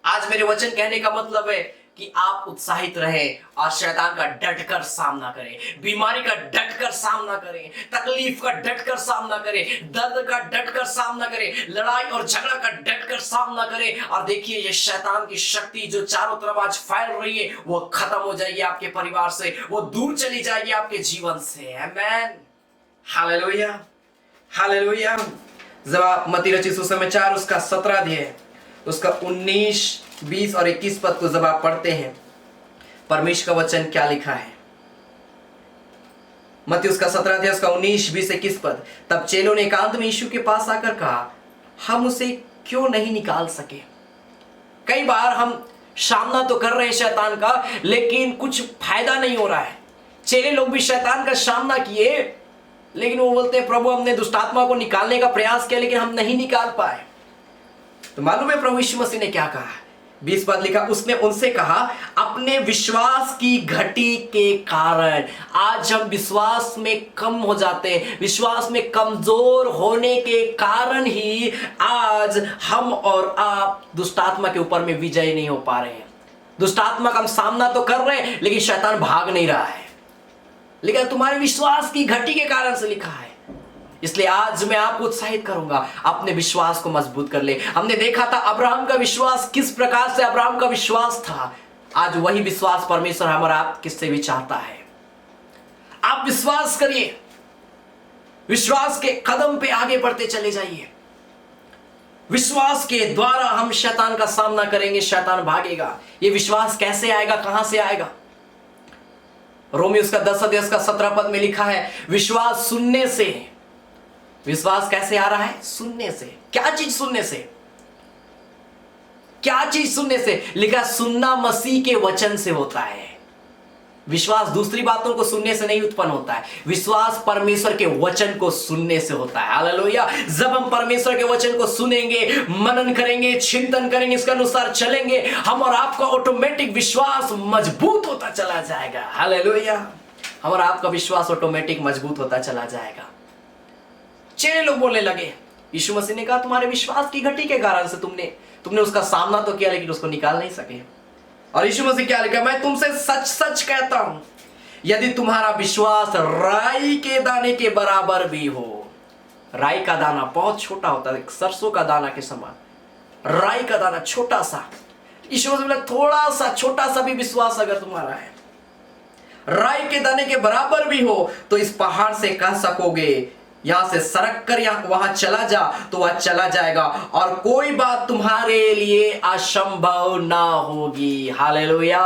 आज मेरे वचन कहने का मतलब है कि आप उत्साहित रहें और शैतान का डटकर सामना करें, बीमारी का डटकर सामना करें, तकलीफ का डटकर सामना करें, दर्द का डटकर सामना करें, लड़ाई और झगड़ा का डटकर सामना करें। और देखिए ये शैतान की शक्ति जो चारों तरफ आज फैल रही है वो खत्म हो जाएगी आपके परिवार से, वो दूर चली जाएगी आपके जीवन से। आमीन, हालेलुया, हालेलुया। जब आप मत्ती रचित सुसमाचार उसका 17 अध्याय उसका 19, 20 और 21 पद को जब आप पढ़ते हैं, परमेश्वर का वचन क्या लिखा है? मत्ती उसका 17 अध्याय उसका 19, 20, 21 पद। तब चेलों ने एकांत में यीशु के पास आकर कहा, हम उसे क्यों नहीं निकाल सके? कई बार हम सामना तो कर रहे हैं शैतान का, लेकिन कुछ फायदा नहीं हो रहा है। चेले लोग भी शैतान का सामना किए, लेकिन वो बोलते हैं प्रभु हमने दुष्टात्मा को निकालने का प्रयास किया लेकिन हम नहीं निकाल पाए। तो मालूम है प्रभु यीशु मसीह ने क्या कहा? 20 पद लिखा, उसने उनसे कहा, अपने विश्वास की घटी के कारण। आज हम विश्वास में कम हो जाते हैं, विश्वास में कमजोर होने के कारण ही आज हम और आप दुष्टात्मा के ऊपर में विजय नहीं हो पा रहे हैं। दुष्टात्मा का हम सामना तो कर रहे हैं लेकिन शैतान भाग नहीं रहा है, लेकिन तुम्हारे विश्वास की घटी के कारण से लिखा है। इसलिए आज मैं आपको उत्साहित करूंगा, अपने विश्वास को मजबूत कर ले। हमने देखा था अब्राहम का विश्वास किस प्रकार से अब्राहम का विश्वास था। आज वही विश्वास परमेश्वर हमारा आप किससे भी चाहता है। आप विश्वास करिए, विश्वास के कदम पे आगे बढ़ते चले जाइए। विश्वास के द्वारा हम शैतान का सामना करेंगे, शैतान भागेगा। ये विश्वास कैसे आएगा, कहां से आएगा? रोमी उसका 10 अध्याय उसका 17 पद में लिखा है, विश्वास सुनने से। विश्वास कैसे आ रहा है? सुनने से। क्या चीज सुनने से? क्या चीज सुनने से? लिखा सुनना मसीह के वचन से होता है। विश्वास दूसरी बातों को सुनने से नहीं उत्पन्न होता है, विश्वास परमेश्वर के वचन को सुनने से होता है। हालेलुया। जब हम परमेश्वर के वचन को सुनेंगे, मनन करेंगे, चिंतन करेंगे, इसके अनुसार चलेंगे, हम और आपका ऑटोमेटिक विश्वास मजबूत होता चला जाएगा। हालेलुया। हमारा आपका विश्वास ऑटोमेटिक मजबूत होता चला जाएगा। चेले लोग बोलने लगे, यीशु मसीह ने कहा तुम्हारे विश्वास की घटी के कारण से तुमने उसका सामना तो किया लेकिन उसको निकाल नहीं सके। और यीशु मसीह क्या लिखा? मैं तुमसे सच सच कहता हूं, यदि तुम्हारा विश्वास राई के दाने के बराबर भी हो। राई का दाना बहुत छोटा होता है, सरसों का दाना के समान। राई का दाना छोटा सा। यीशु मसीह बोला थोड़ा सा, छोटा सा भी विश्वास अगर तुम्हारा है, राई के दाने के बराबर भी हो, तो इस पहाड़ से कह सकोगे यहां से सरक कर वहां चला जा, तो वह चला जाएगा, और कोई बात तुम्हारे लिए असंभव ना होगी। हालेलुया।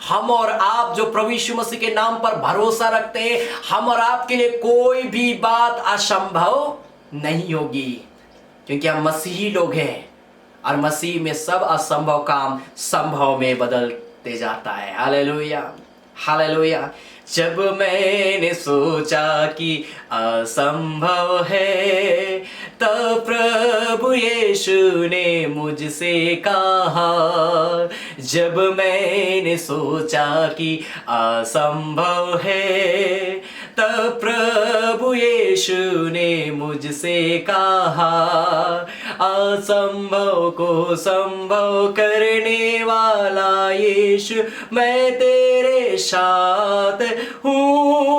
हम और आप जो प्रभु यीशु मसीह के नाम पर भरोसा रखते हैं, हम और आपके लिए कोई भी बात असंभव नहीं होगी, क्योंकि हम मसीही लोग हैं और मसीह में सब असंभव काम संभव में बदलते जाता है। Hallelujah, hallelujah. जब मैंने सोचा कि असंभव है, तब प्रभु यीशु ने मुझसे कहा, जब मैंने सोचा कि असंभव है, तब प्रभु यीशु ने मुझसे कहा, असंभव को संभव करने वाला यीशु, मैं तेरे साथ हूँ।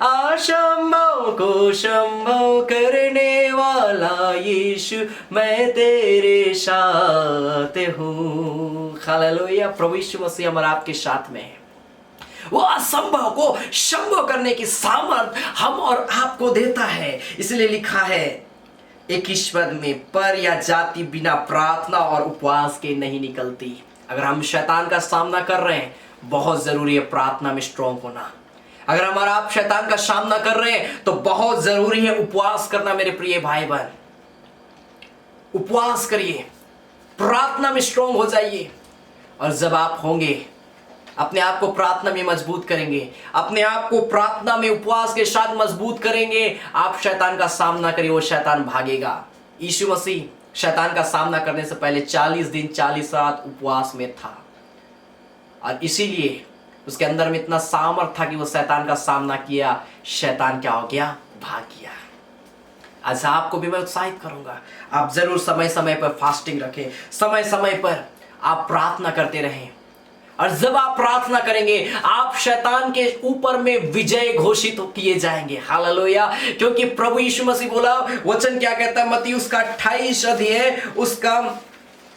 असंभव को संभव करने वाला यीशु, मैं तेरे साथ हूँ। हालेलुया। प्रभु यीशु मसीह हमारा आपके साथ में है। वो असंभव को संभव करने की सामर्थ हम और आपको देता है। इसलिए लिखा है 21 पद में, पर या जाति बिना प्रार्थना और उपवास के नहीं निकलती। अगर हम शैतान का सामना कर रहे हैं, बहुत जरूरी है प्रार्थना में स्ट्रांग होना। अगर हमारा आप शैतान का सामना कर रहे हैं तो बहुत जरूरी है उपवास करना। मेरे प्रिय भाई बहन, उपवास करिए, प्रार्थना में स्ट्रांग हो जाइए। और जब आप होंगे, अपने आप को प्रार्थना में मजबूत करेंगे, अपने आप को प्रार्थना में उपवास के साथ मजबूत करेंगे, आप शैतान का सामना करिए, वो शैतान भागेगा। यीशु मसीह शैतान का सामना करने से पहले 40 दिन 40 रात उपवास में था, और इसीलिए उसके अंदर में इतना सामर्थ था कि वो शैतान का सामना किया। शैतान क्या हो गया? भाग गया। आज आपको भी मैं उत्साहित करूंगा, आप जरूर समय समय पर फास्टिंग रखें, समय समय पर आप प्रार्थना करते रहें। और जब आप प्रार्थना करेंगे, आप शैतान के ऊपर में विजय घोषित किए जाएंगे। हालेलुया। क्योंकि प्रभु यीशु मसीह बोला, वचन क्या कहता है? मत्ती उसका 28 अध्याय उसका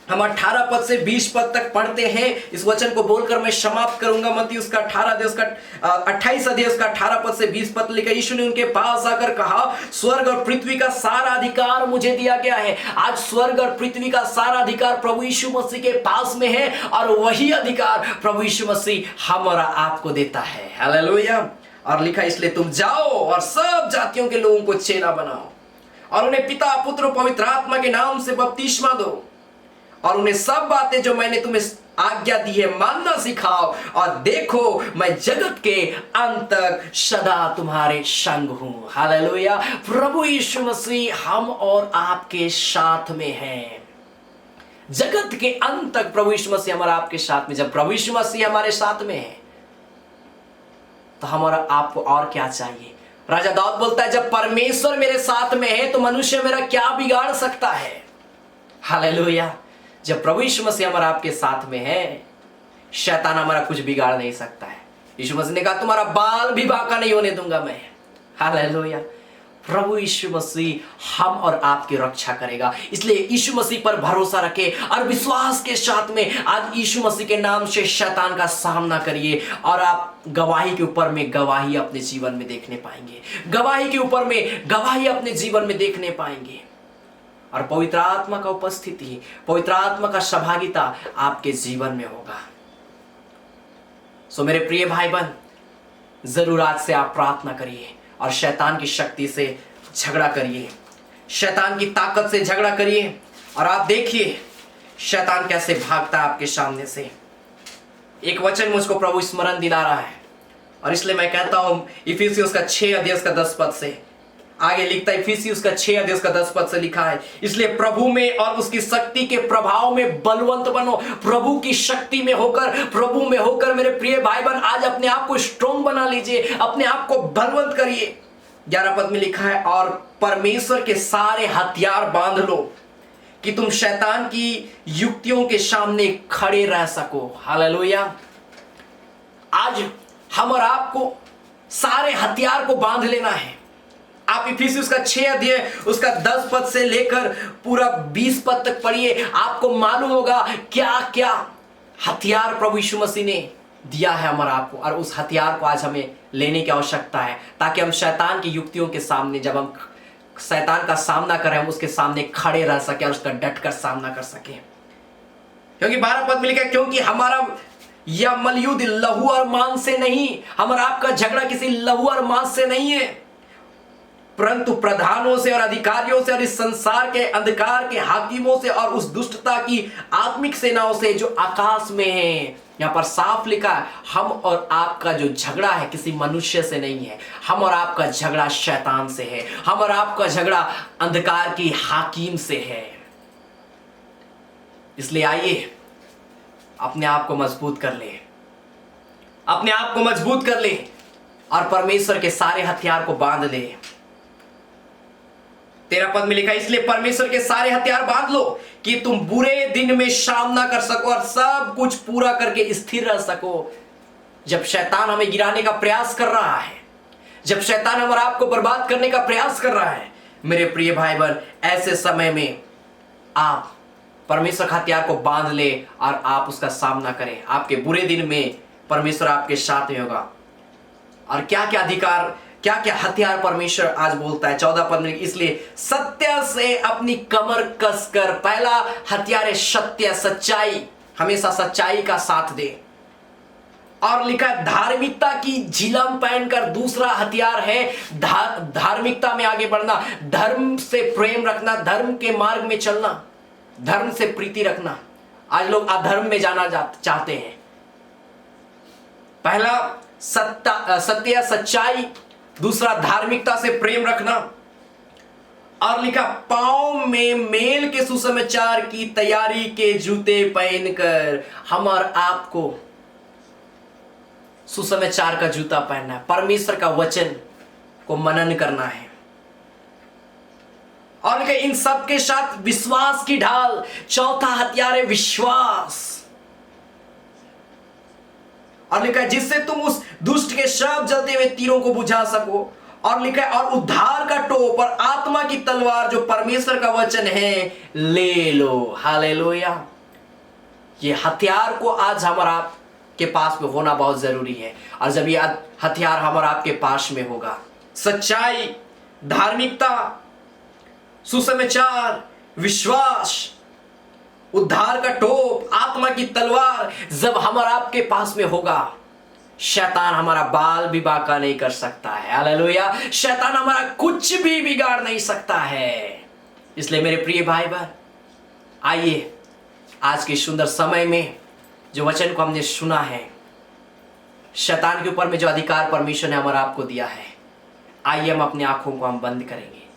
हम 18 पद से 20 पद तक पढ़ते हैं। इस वचन को बोलकर मैं समाप्त करूंगा। मत्ती उसका 28 अध्याय उसका 18 पद से 20 पद लिखा। यीशु ने उनके पास आकर कहा, स्वर्ग और पृथ्वी का सारा अधिकार मुझे दिया गया है। आज स्वर्ग और पृथ्वी का सारा अधिकार प्रभु यीशु मसीह के पास में है, और वही अधिकार प्रभु यीशु मसीह हम और आपको देता है। हालेलुया। और लिखा, इसलिए तुम जाओ और सब जातियों के लोगों को चेला बनाओ, और उन्हें पिता पुत्र और पवित्र आत्मा के नाम से बपतिस्मा दो, और उन्हें सब बातें जो मैंने तुम्हें आज्ञा दी है मानना सिखाओ, और देखो मैं जगत के अंत तक सदा तुम्हारे संग हूं। हालेलुया। प्रभु यीशु मसीह हम और आपके साथ में है, जगत के अंत तक प्रभु यीशु मसीह हमारा आपके साथ में। जब प्रभु यीशु मसीह हमारे साथ में है तो हमारा आपको और क्या चाहिए? राजा दाऊद बोलता है, जब परमेश्वर मेरे साथ में है तो मनुष्य मेरा क्या बिगाड़ सकता है। हालेलुया। जब प्रभु यीशु मसीह हमारा आपके साथ में है, शैतान हमारा कुछ बिगाड़ नहीं सकता है। यीशु मसीह ने कहा, तुम्हारा बाल भी बांका नहीं होने दूंगा मैं। हालेलुया। प्रभु यीशु मसीह हम और आपकी रक्षा करेगा। इसलिए यीशु मसीह पर भरोसा रखें और विश्वास के साथ में आज यीशु मसीह के नाम से शैतान का सामना करिए, और आप गवाही के ऊपर में गवाही अपने जीवन में देखने पाएंगे। गवाही के ऊपर में गवाही अपने जीवन में देखने पाएंगे, और पवित्र आत्मा का उपस्थिति, पवित्र आत्मा का सहभागिता आपके जीवन में होगा। सो मेरे प्रिय भाई बहन, जरूर आज से आप प्रार्थना करिए और शैतान की शक्ति से झगड़ा करिए, शैतान की ताकत से झगड़ा करिए, और आप देखिए शैतान कैसे भागता है आपके सामने से। एक वचन मुझको प्रभु स्मरण दिला रहा है, और इसलिए मैं कहता हूं इफिसियुस का 6 अध्याय का 10 पद से आगे लिखता है। इफिसियुस का 6 अध्याय का 10 पद से लिखा है, इसलिए प्रभु में और उसकी शक्ति के प्रभाव में बलवंत बनो। प्रभु की शक्ति में होकर, प्रभु में होकर मेरे प्रिय भाई बहन आज अपने आप को स्ट्रॉन्ग बना लीजिए, अपने आप को बलवंत करिए। 11 पद में लिखा है, और परमेश्वर के सारे हथियार बांध लो कि तुम शैतान की युक्तियों के सामने खड़े रह सको। हालेलुया। आज हम और आपको सारे हथियार को बांध लेना है। आप इफिसियुस का 6 अध्याय उसका 10 पद से लेकर पूरा 20 पद तक पढ़िए, आपको मालूम होगा क्या क्या हथियार प्रभु यीशु मसीह ने दिया है हमारा आपको, और उस हथियार को आज हमें लेने की आवश्यकता है, ताकि हम शैतान की युक्तियों के सामने, जब हम शैतान का सामना करें, हम उसके सामने खड़े रह सके और उसका डटकर सामना कर सके। क्योंकि 12 पद में लिखा है, क्योंकि हमारा यह मलयुद्ध लहू और मांस से नहीं, हमारा आपका झगड़ा किसी लहू और मांस से नहीं है, परंतु प्रधानों से और अधिकारियों से और इस संसार के अंधकार के हाकिमों से और उस दुष्टता की आत्मिक सेनाओं से जो आकाश में है। यहाँ पर साफ लिखा है, हम और आपका जो झगड़ा है किसी मनुष्य से नहीं है, हम और आपका झगड़ा शैतान से है, हम और आपका झगड़ा अंधकार की हाकिम से है। इसलिए आइए अपने आप को मजबूत कर ले, अपने आप को मजबूत कर ले और परमेश्वर के सारे हथियार को बांध ले। 13 पद में लिखा, इसलिए परमेश्वर के सारे हथियार बांध लो कि तुम बुरे दिन में सामना कर सको और सब कुछ पूरा करके स्थिर रह सको। जब शैतान हमें गिराने का प्रयास कर रहा है, जब शैतान हम और आपको बर्बाद करने का प्रयास कर रहा है, मेरे प्रिय भाई बहन, ऐसे समय में आप परमेश्वर के हथियार को बांध ले और आप उसका सामना करें। आपके बुरे दिन में परमेश्वर आपके साथ में होगा। और क्या क्या अधिकार, क्या क्या हथियार परमेश्वर आज बोलता है। 14 पद में, इसलिए सत्य से अपनी कमर कसकर, पहला हथियार है सत्य, सच्चाई, हमेशा सच्चाई का साथ दे। और लिखा है धार्मिकता की झिलम पहनकर, दूसरा हथियार है धार्मिकता में आगे बढ़ना, धर्म से प्रेम रखना, धर्म के मार्ग में चलना, धर्म से प्रीति रखना। आज लोग अधर्म में जाना चाहते हैं। पहला सत्य सच्चाई, दूसरा धार्मिकता से प्रेम रखना। और लिखा पांव में मेल के सुसमाचार की तैयारी के जूते पहनकर, हम और आपको सुसमाचार का जूता पहनना है, परमेश्वर का वचन को मनन करना है। और इन सब के साथ विश्वास की ढाल, चौथा हथियार है विश्वास। और लिखा है जिससे तुम उस दुष्ट के सब जलते हुए तीरों को बुझा सको। और लिखा है और उद्धार का टोप और आत्मा की तलवार जो परमेश्वर का वचन है ले लो। हालेलुया। ये हथियार को आज हम और आप के पास में होना बहुत जरूरी है। और जब ये हथियार हम और आपके पास में होगा, सच्चाई, धार्मिकता, सुसमाचार, विश्वास, उद्धार का टोप, आत्मा की तलवार जब हम और आपके पास में होगा, शैतान हमारा बाल भी बांका नहीं कर सकता है। हालेलुया। शैतान हमारा कुछ भी बिगाड़ नहीं सकता है। इसलिए मेरे प्रिय भाई बहन, आइए आज के सुंदर समय में जो वचन को हमने सुना है, शैतान के ऊपर में जो अधिकार परमेश्वर ने हमारा आपको दिया है, आइए हम अपनी आंखों को हम बंद करेंगे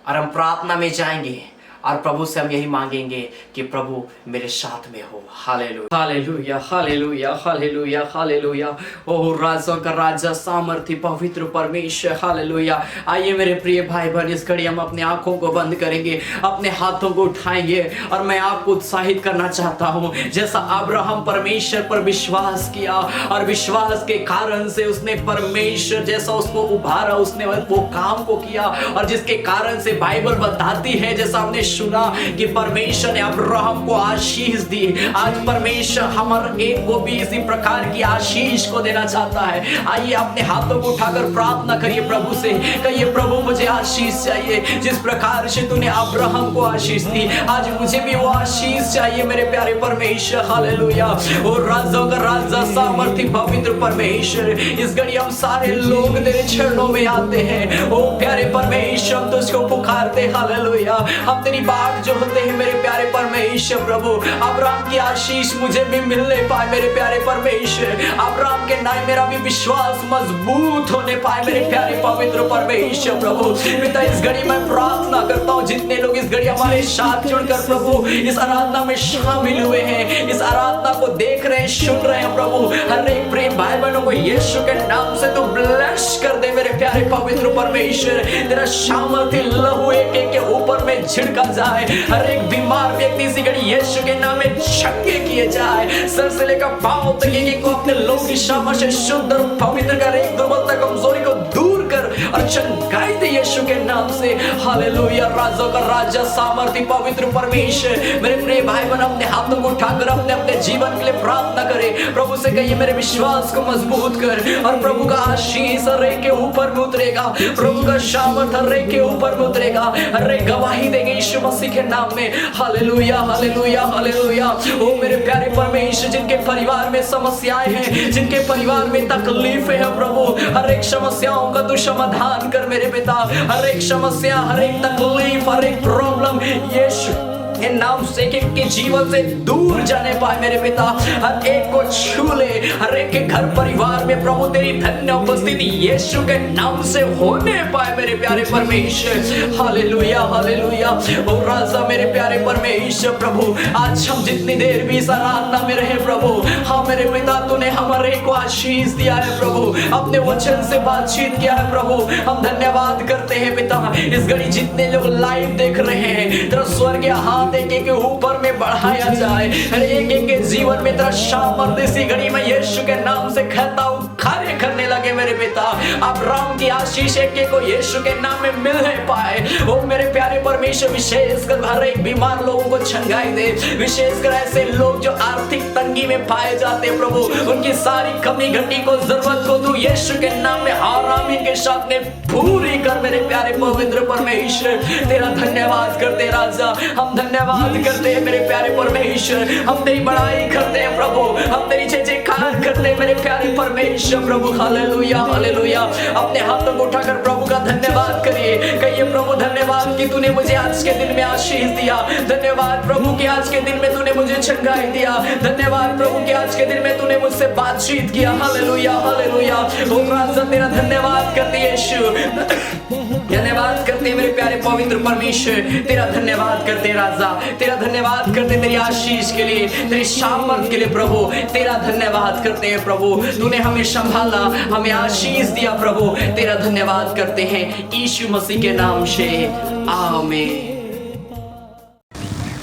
और हम प्रार्थना में जाएंगे और प्रभु से हम यही मांगेंगे कि प्रभु मेरे साथ में हो। Hallelujah, hallelujah, hallelujah, hallelujah, hallelujah. ओह राजा का राजा, सामर्थी पवित्र परमेश्वर, हालेलुया। आइए मेरे प्रिय भाई बहन, इस घड़ी हम अपने आंखों को बंद करेंगे, अपने हाथों को उठाएंगे और मैं आपको उत्साहित करना चाहता हूँ। जैसा अब्राहम परमेश्वर पर विश्वास किया और विश्वास के कारण से उसने परमेश्वर जैसा उसको उभारा, उसने वो काम को किया और जिसके कारण से बाइबल बताती है, जैसा हमने सुना कि परमेश्वर ने अब्राहम को आशीष दी। आज परमेश्वर हमारे एक को भी इसी प्रकार की आशीष को देना चाहता है। आइए अपने हाथों को उठाकर प्रार्थना करिए प्रभु से, कहिए प्रभु मुझे आशीष चाहिए। जिस प्रकार से तूने अब्राहम को आशीष दी, आज मुझे भी वो आशीष चाहिए मेरे प्यारे परमेश्वर। हालेलुया। और राजाओं का राजा, सामर्थी पवित्र परमेश्वर, इस घड़ी हम सारे लोग तेरे चरणों में आते हैं। ओ प्यारे परमेश्वर, हम तुझको पुकारते। हालेलुया। हम तेरी बात जो होते हैं मेरे प्यारे परमेश्वर प्रभु, अब्राहम की आशीष मुझे भी मिलने पाए मेरे प्यारे परमेश्वर। अब्राहम के नाम मेरा भी विश्वास मजबूत होने पाए मेरे प्यारे पवित्र परमेश्वर प्रभु। पिता इस घड़ी मैं प्रार्थना करता हूँ, जितने लोग इस घड़ी हमारे साथ जुड़कर प्रभु इस आराधना में शामिल हुए हैं, इस आराधना को देख रहे हैं, सुन रहे हैं प्रभु, हर एक प्रेम भाई बहनों को यीशु के नाम से तो ब्लेस कर दे मेरे प्यारे पवित्र परमेश्वर। तेरा सामर्थ्य लहू एक के ऊपर में छिड़का जाए, हर एक बीमार व्यक्ति इसी घड़ी यीशु के नाम में चंगे किए जाए, सर से लेकर पांव तक एक को अपने लोग की क्षमा से शुद्ध और पवित्र कर, एक दुर्बलता कमजोरी को दूर कर और चंगाई दे यीशु के नाम से। हालेलुया। राजा का राजा, सामर्थी पवित्र परमेश्वर, मेरे प्रिय भाई बहन अपने हाथों को उठाकर अपने अपने जीवन के लिए प्रार्थना करें। प्रभु से कहिए मेरे विश्वास को मजबूत कर, और प्रभु का आशीष हर एक के ऊपर में उतरेगा, प्रभु का सामर्थ हर एक के ऊपर में उतरेगा, हर एक गवाही देंगे यीशु मसीह के नाम में। Hallelujah, hallelujah, hallelujah. ओ मेरे प्यारे परमेश्वर, जिनके परिवार में समस्याएं हैं, जिनके परिवार में तकलीफें हैं प्रभु, हर एक समस्याओं का तू समाधान कर मेरे पिता। हर एक समस्या, हर एक तकलीफ, हर एक प्रॉब्लम यीशु के नाम से एक के जीवन से दूर जाने पाए मेरे पिता, हर एक को छू ले, हर एक के घर परिवार में प्रभु तेरी धन्य उपस्थिति यीशु के नाम से होने पाए मेरे प्यारे परमेश्वर। Hallelujah hallelujah. ओ राजा मेरे प्यारे परमेश्वर प्रभु, आज हम जितनी देर भी इस आराधना में रहे प्रभु, हाँ मेरे पिता तूने हमारे को आशीष दिया है प्रभु, अपने वचन से बातचीत किया है प्रभु। हम धन्यवाद करते हैं पिता, इस घड़ी जितने लोग लाइव देख रहे हैं तेरा स्वर्गीय हाथ एक एक के ऊपर में बढ़ाया जाए, हर एक एक के जीवन में तेरा सामर्थ्य इसी घड़ी में यीशु के नाम से कहता हूँ कार्य करने लगे मेरे पिता। अब राम की आशीष एक एक को यीशु के नाम में मिलने पाए। ओ मेरे प्यारे परमेश्वर, विशेषकर हर एक बीमार लोगों को छंगाई दे, विशेषकर ऐसे लोग जो आर्थिक तंगी में पाए जाते हैं प्रभु, उनकी सारी कमी घटी को जरूरत को तू यीशु के नाम में आरामीन के साथ में पूरी कर मेरे प्यारे पवित्र परमेश्वर। तेरा धन्यवाद करते राजा, हम धन्यवाद करते हैं मेरे प्यारे परमेश्वर, हम तेरी बड़ाई करते हैं प्रभु, हम तेरी जय जयकार करते हैं मेरे प्यारे परमेश्वर प्रभु। Hallelujah hallelujah. अपने हाथों को उठाकर प्रभु का धन्यवाद करिए, कहिए प्रभु धन्यवाद कि तूने मुझे आज के दिन में आशीष दिया, धन्यवाद प्रभु कि आज के दिन में तूने मुझे छंगाई दिया, धन्यवाद प्रभु कि आज के दिन में तूने मुझसे बातचीत किया। Hallelujah hallelujah. ओ राजा तेरा धन्यवाद करते यीशु, धन्यवाद करते मेरे प्यारे पवित्र परमेश्वर, तेरा धन्यवाद करते राजा, तेरा धन्यवाद करते तेरी आशीष के लिए, तेरी सामर्थ के लिए प्रभु, तेरा धन्यवाद करते हैं प्रभु, तूने हमें संभाला, हमें आशीष दिया प्रभु, तेरा धन्यवाद करते हैं यीशु मसीह के नाम से, आमीन।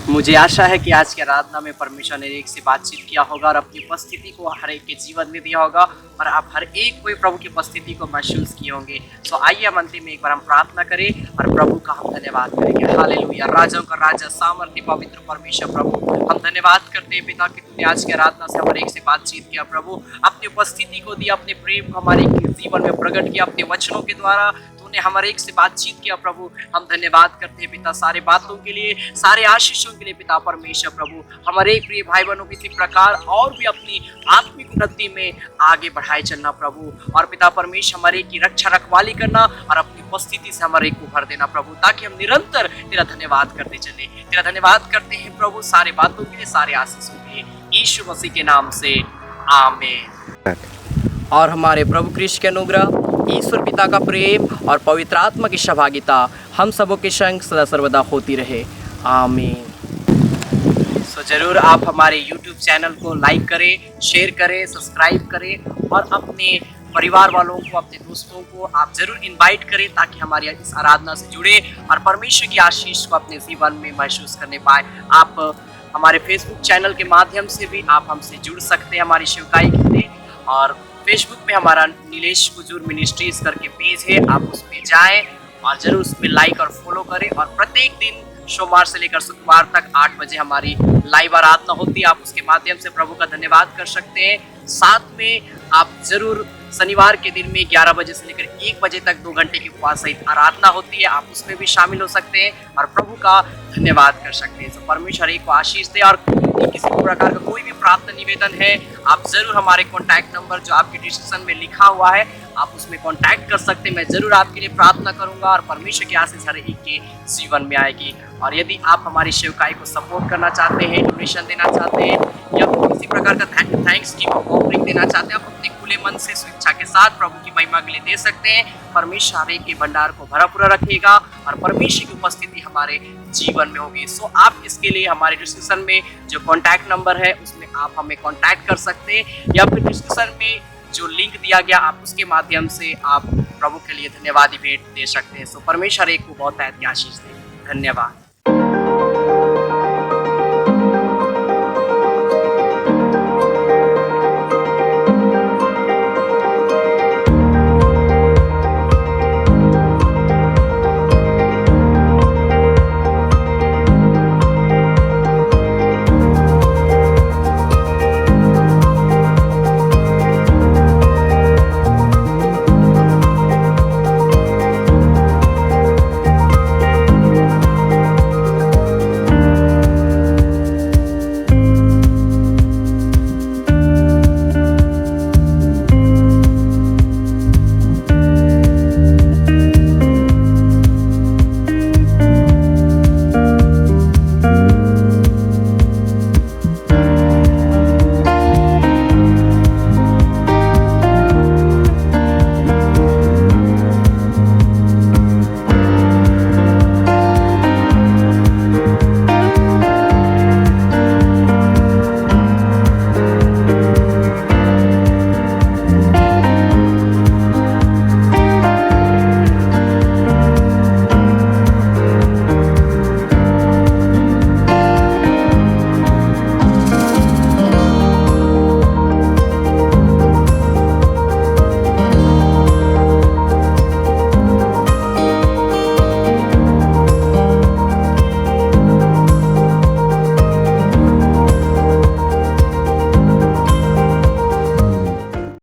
मुझे आशा है कि आज की आराधना में परमेश्वर ने एक से बातचीत किया होगा और अपनी उपस्थिति को हर एक के जीवन में दिया होगा और आप हर एक कोई प्रभु की उपस्थिति को महसूस किए होंगे। सो आइए हम अंतिम में एक बार हम प्रार्थना करें और प्रभु का हम धन्यवाद करेंगे। हालेलुया। राजाओं का राजा, सामर्थ्य पवित्र परमेश्वर प्रभु, हम धन्यवाद करते हैं पिता कि तूने आज की आराधना से हमारे एक से बातचीत किया प्रभु, अपनी उपस्थिति को दिया, अपने प्रेम को हमारे जीवन में प्रकट किया, अपने वचनों के द्वारा तूने हमारे एक से बातचीत किया प्रभु। हम धन्यवाद करते हैं पिता सारे बातों के लिए, सारे आशीषों के लिए पिता परमेश्वर प्रभु। हमारे प्रिय भाई बहनों को इसी प्रकार और भी अपनी आत्मिक उन्नति में आगे बढ़ाए चलना प्रभु, और पिता परमेश्वर हमारे की रक्षा रखवाली करना और अपनी उपस्थिति से हमारे को भर देना प्रभु, ताकि हम निरंतर तेरा धन्यवाद करते चले। तेरा धन्यवाद करते हैं प्रभु सारे बातों के लिए, सारे आशीषों के लिए, यीशु मसीह के नाम से, आमीन। और हमारे प्रभु कृष्ण के अनुग्रह, ईश्वर पिता का प्रेम और पवित्र आत्मा की सहभागिता हम सबों के संग सदा सर्वदा होती रहे, आमीन। सो जरूर आप हमारे YouTube चैनल को लाइक करें, शेयर करें, सब्सक्राइब करें और अपने परिवार वालों को, अपने दोस्तों को आप जरूर इनवाइट करें, ताकि हमारी इस आराधना से जुड़े और परमेश्वर की आशीष को अपने जीवन में महसूस करने पाए। आप हमारे फेसबुक चैनल के माध्यम से भी आप हमसे जुड़ सकते हैं हमारी सेवकाई के लिए, और फेसबुक पे हमारा नीलेश कुजूर मिनिस्ट्रीज करके पेज है, आप उस पर जाएं और जरूर उस पर लाइक और फॉलो करें। और प्रत्येक दिन सोमवार से लेकर शुक्रवार तक 8 बजे हमारी लाइव आराधना होती है, आप उसके माध्यम से प्रभु का धन्यवाद कर सकते हैं। साथ में आप जरूर शनिवार के दिन में 11 बजे से लेकर 1 बजे तक 2 घंटे की उपवास सहित आराधना होती है, आप उसमें भी शामिल हो सकते हैं और प्रभु का धन्यवाद कर सकते हैं। तो परमेश्वर एक को आशीष दे। और किसी भी प्रकार का कोई भी प्रार्थना निवेदन है, आप जरूर हमारे कॉन्टैक्ट नंबर जो आपके डिस्क्रिप्शन में लिखा हुआ है, आप उसमें कॉन्टैक्ट कर सकते हैं। मैं जरूर आपके लिए प्रार्थना करूंगा और परमेश्वर की आशीष हर एक के जीवन में आएगी। और यदि आप हमारी सेवकाई को सपोर्ट करना चाहते हैं, डोनेशन देना चाहते हैं या किसी प्रकार का थैंक्स की ऑफरिंग देना चाहते हैं, आप अपने खुले मन से स्वेच्छा के साथ प्रभु की महिमा के लिए दे सकते हैं। परमेश्वर हर एक के भंडार को भरा पूरा रखेगा और परमेश्वर की उपस्थिति हमारे जीवन में होगी। सो आप इसके लिए हमारे डिस्क्रिप्शन में जो कॉन्टैक्ट नंबर है उसमें आप हमें कॉन्टैक्ट कर सकते हैं, या फिर डिस्क्रिप्शन में जो लिंक दिया गया आप उसके माध्यम से आप प्रभु के लिए धन्यवाद भेंट दे सकते हैं। सो परमेश्वर एक को बहुत आशीष दे। धन्यवाद।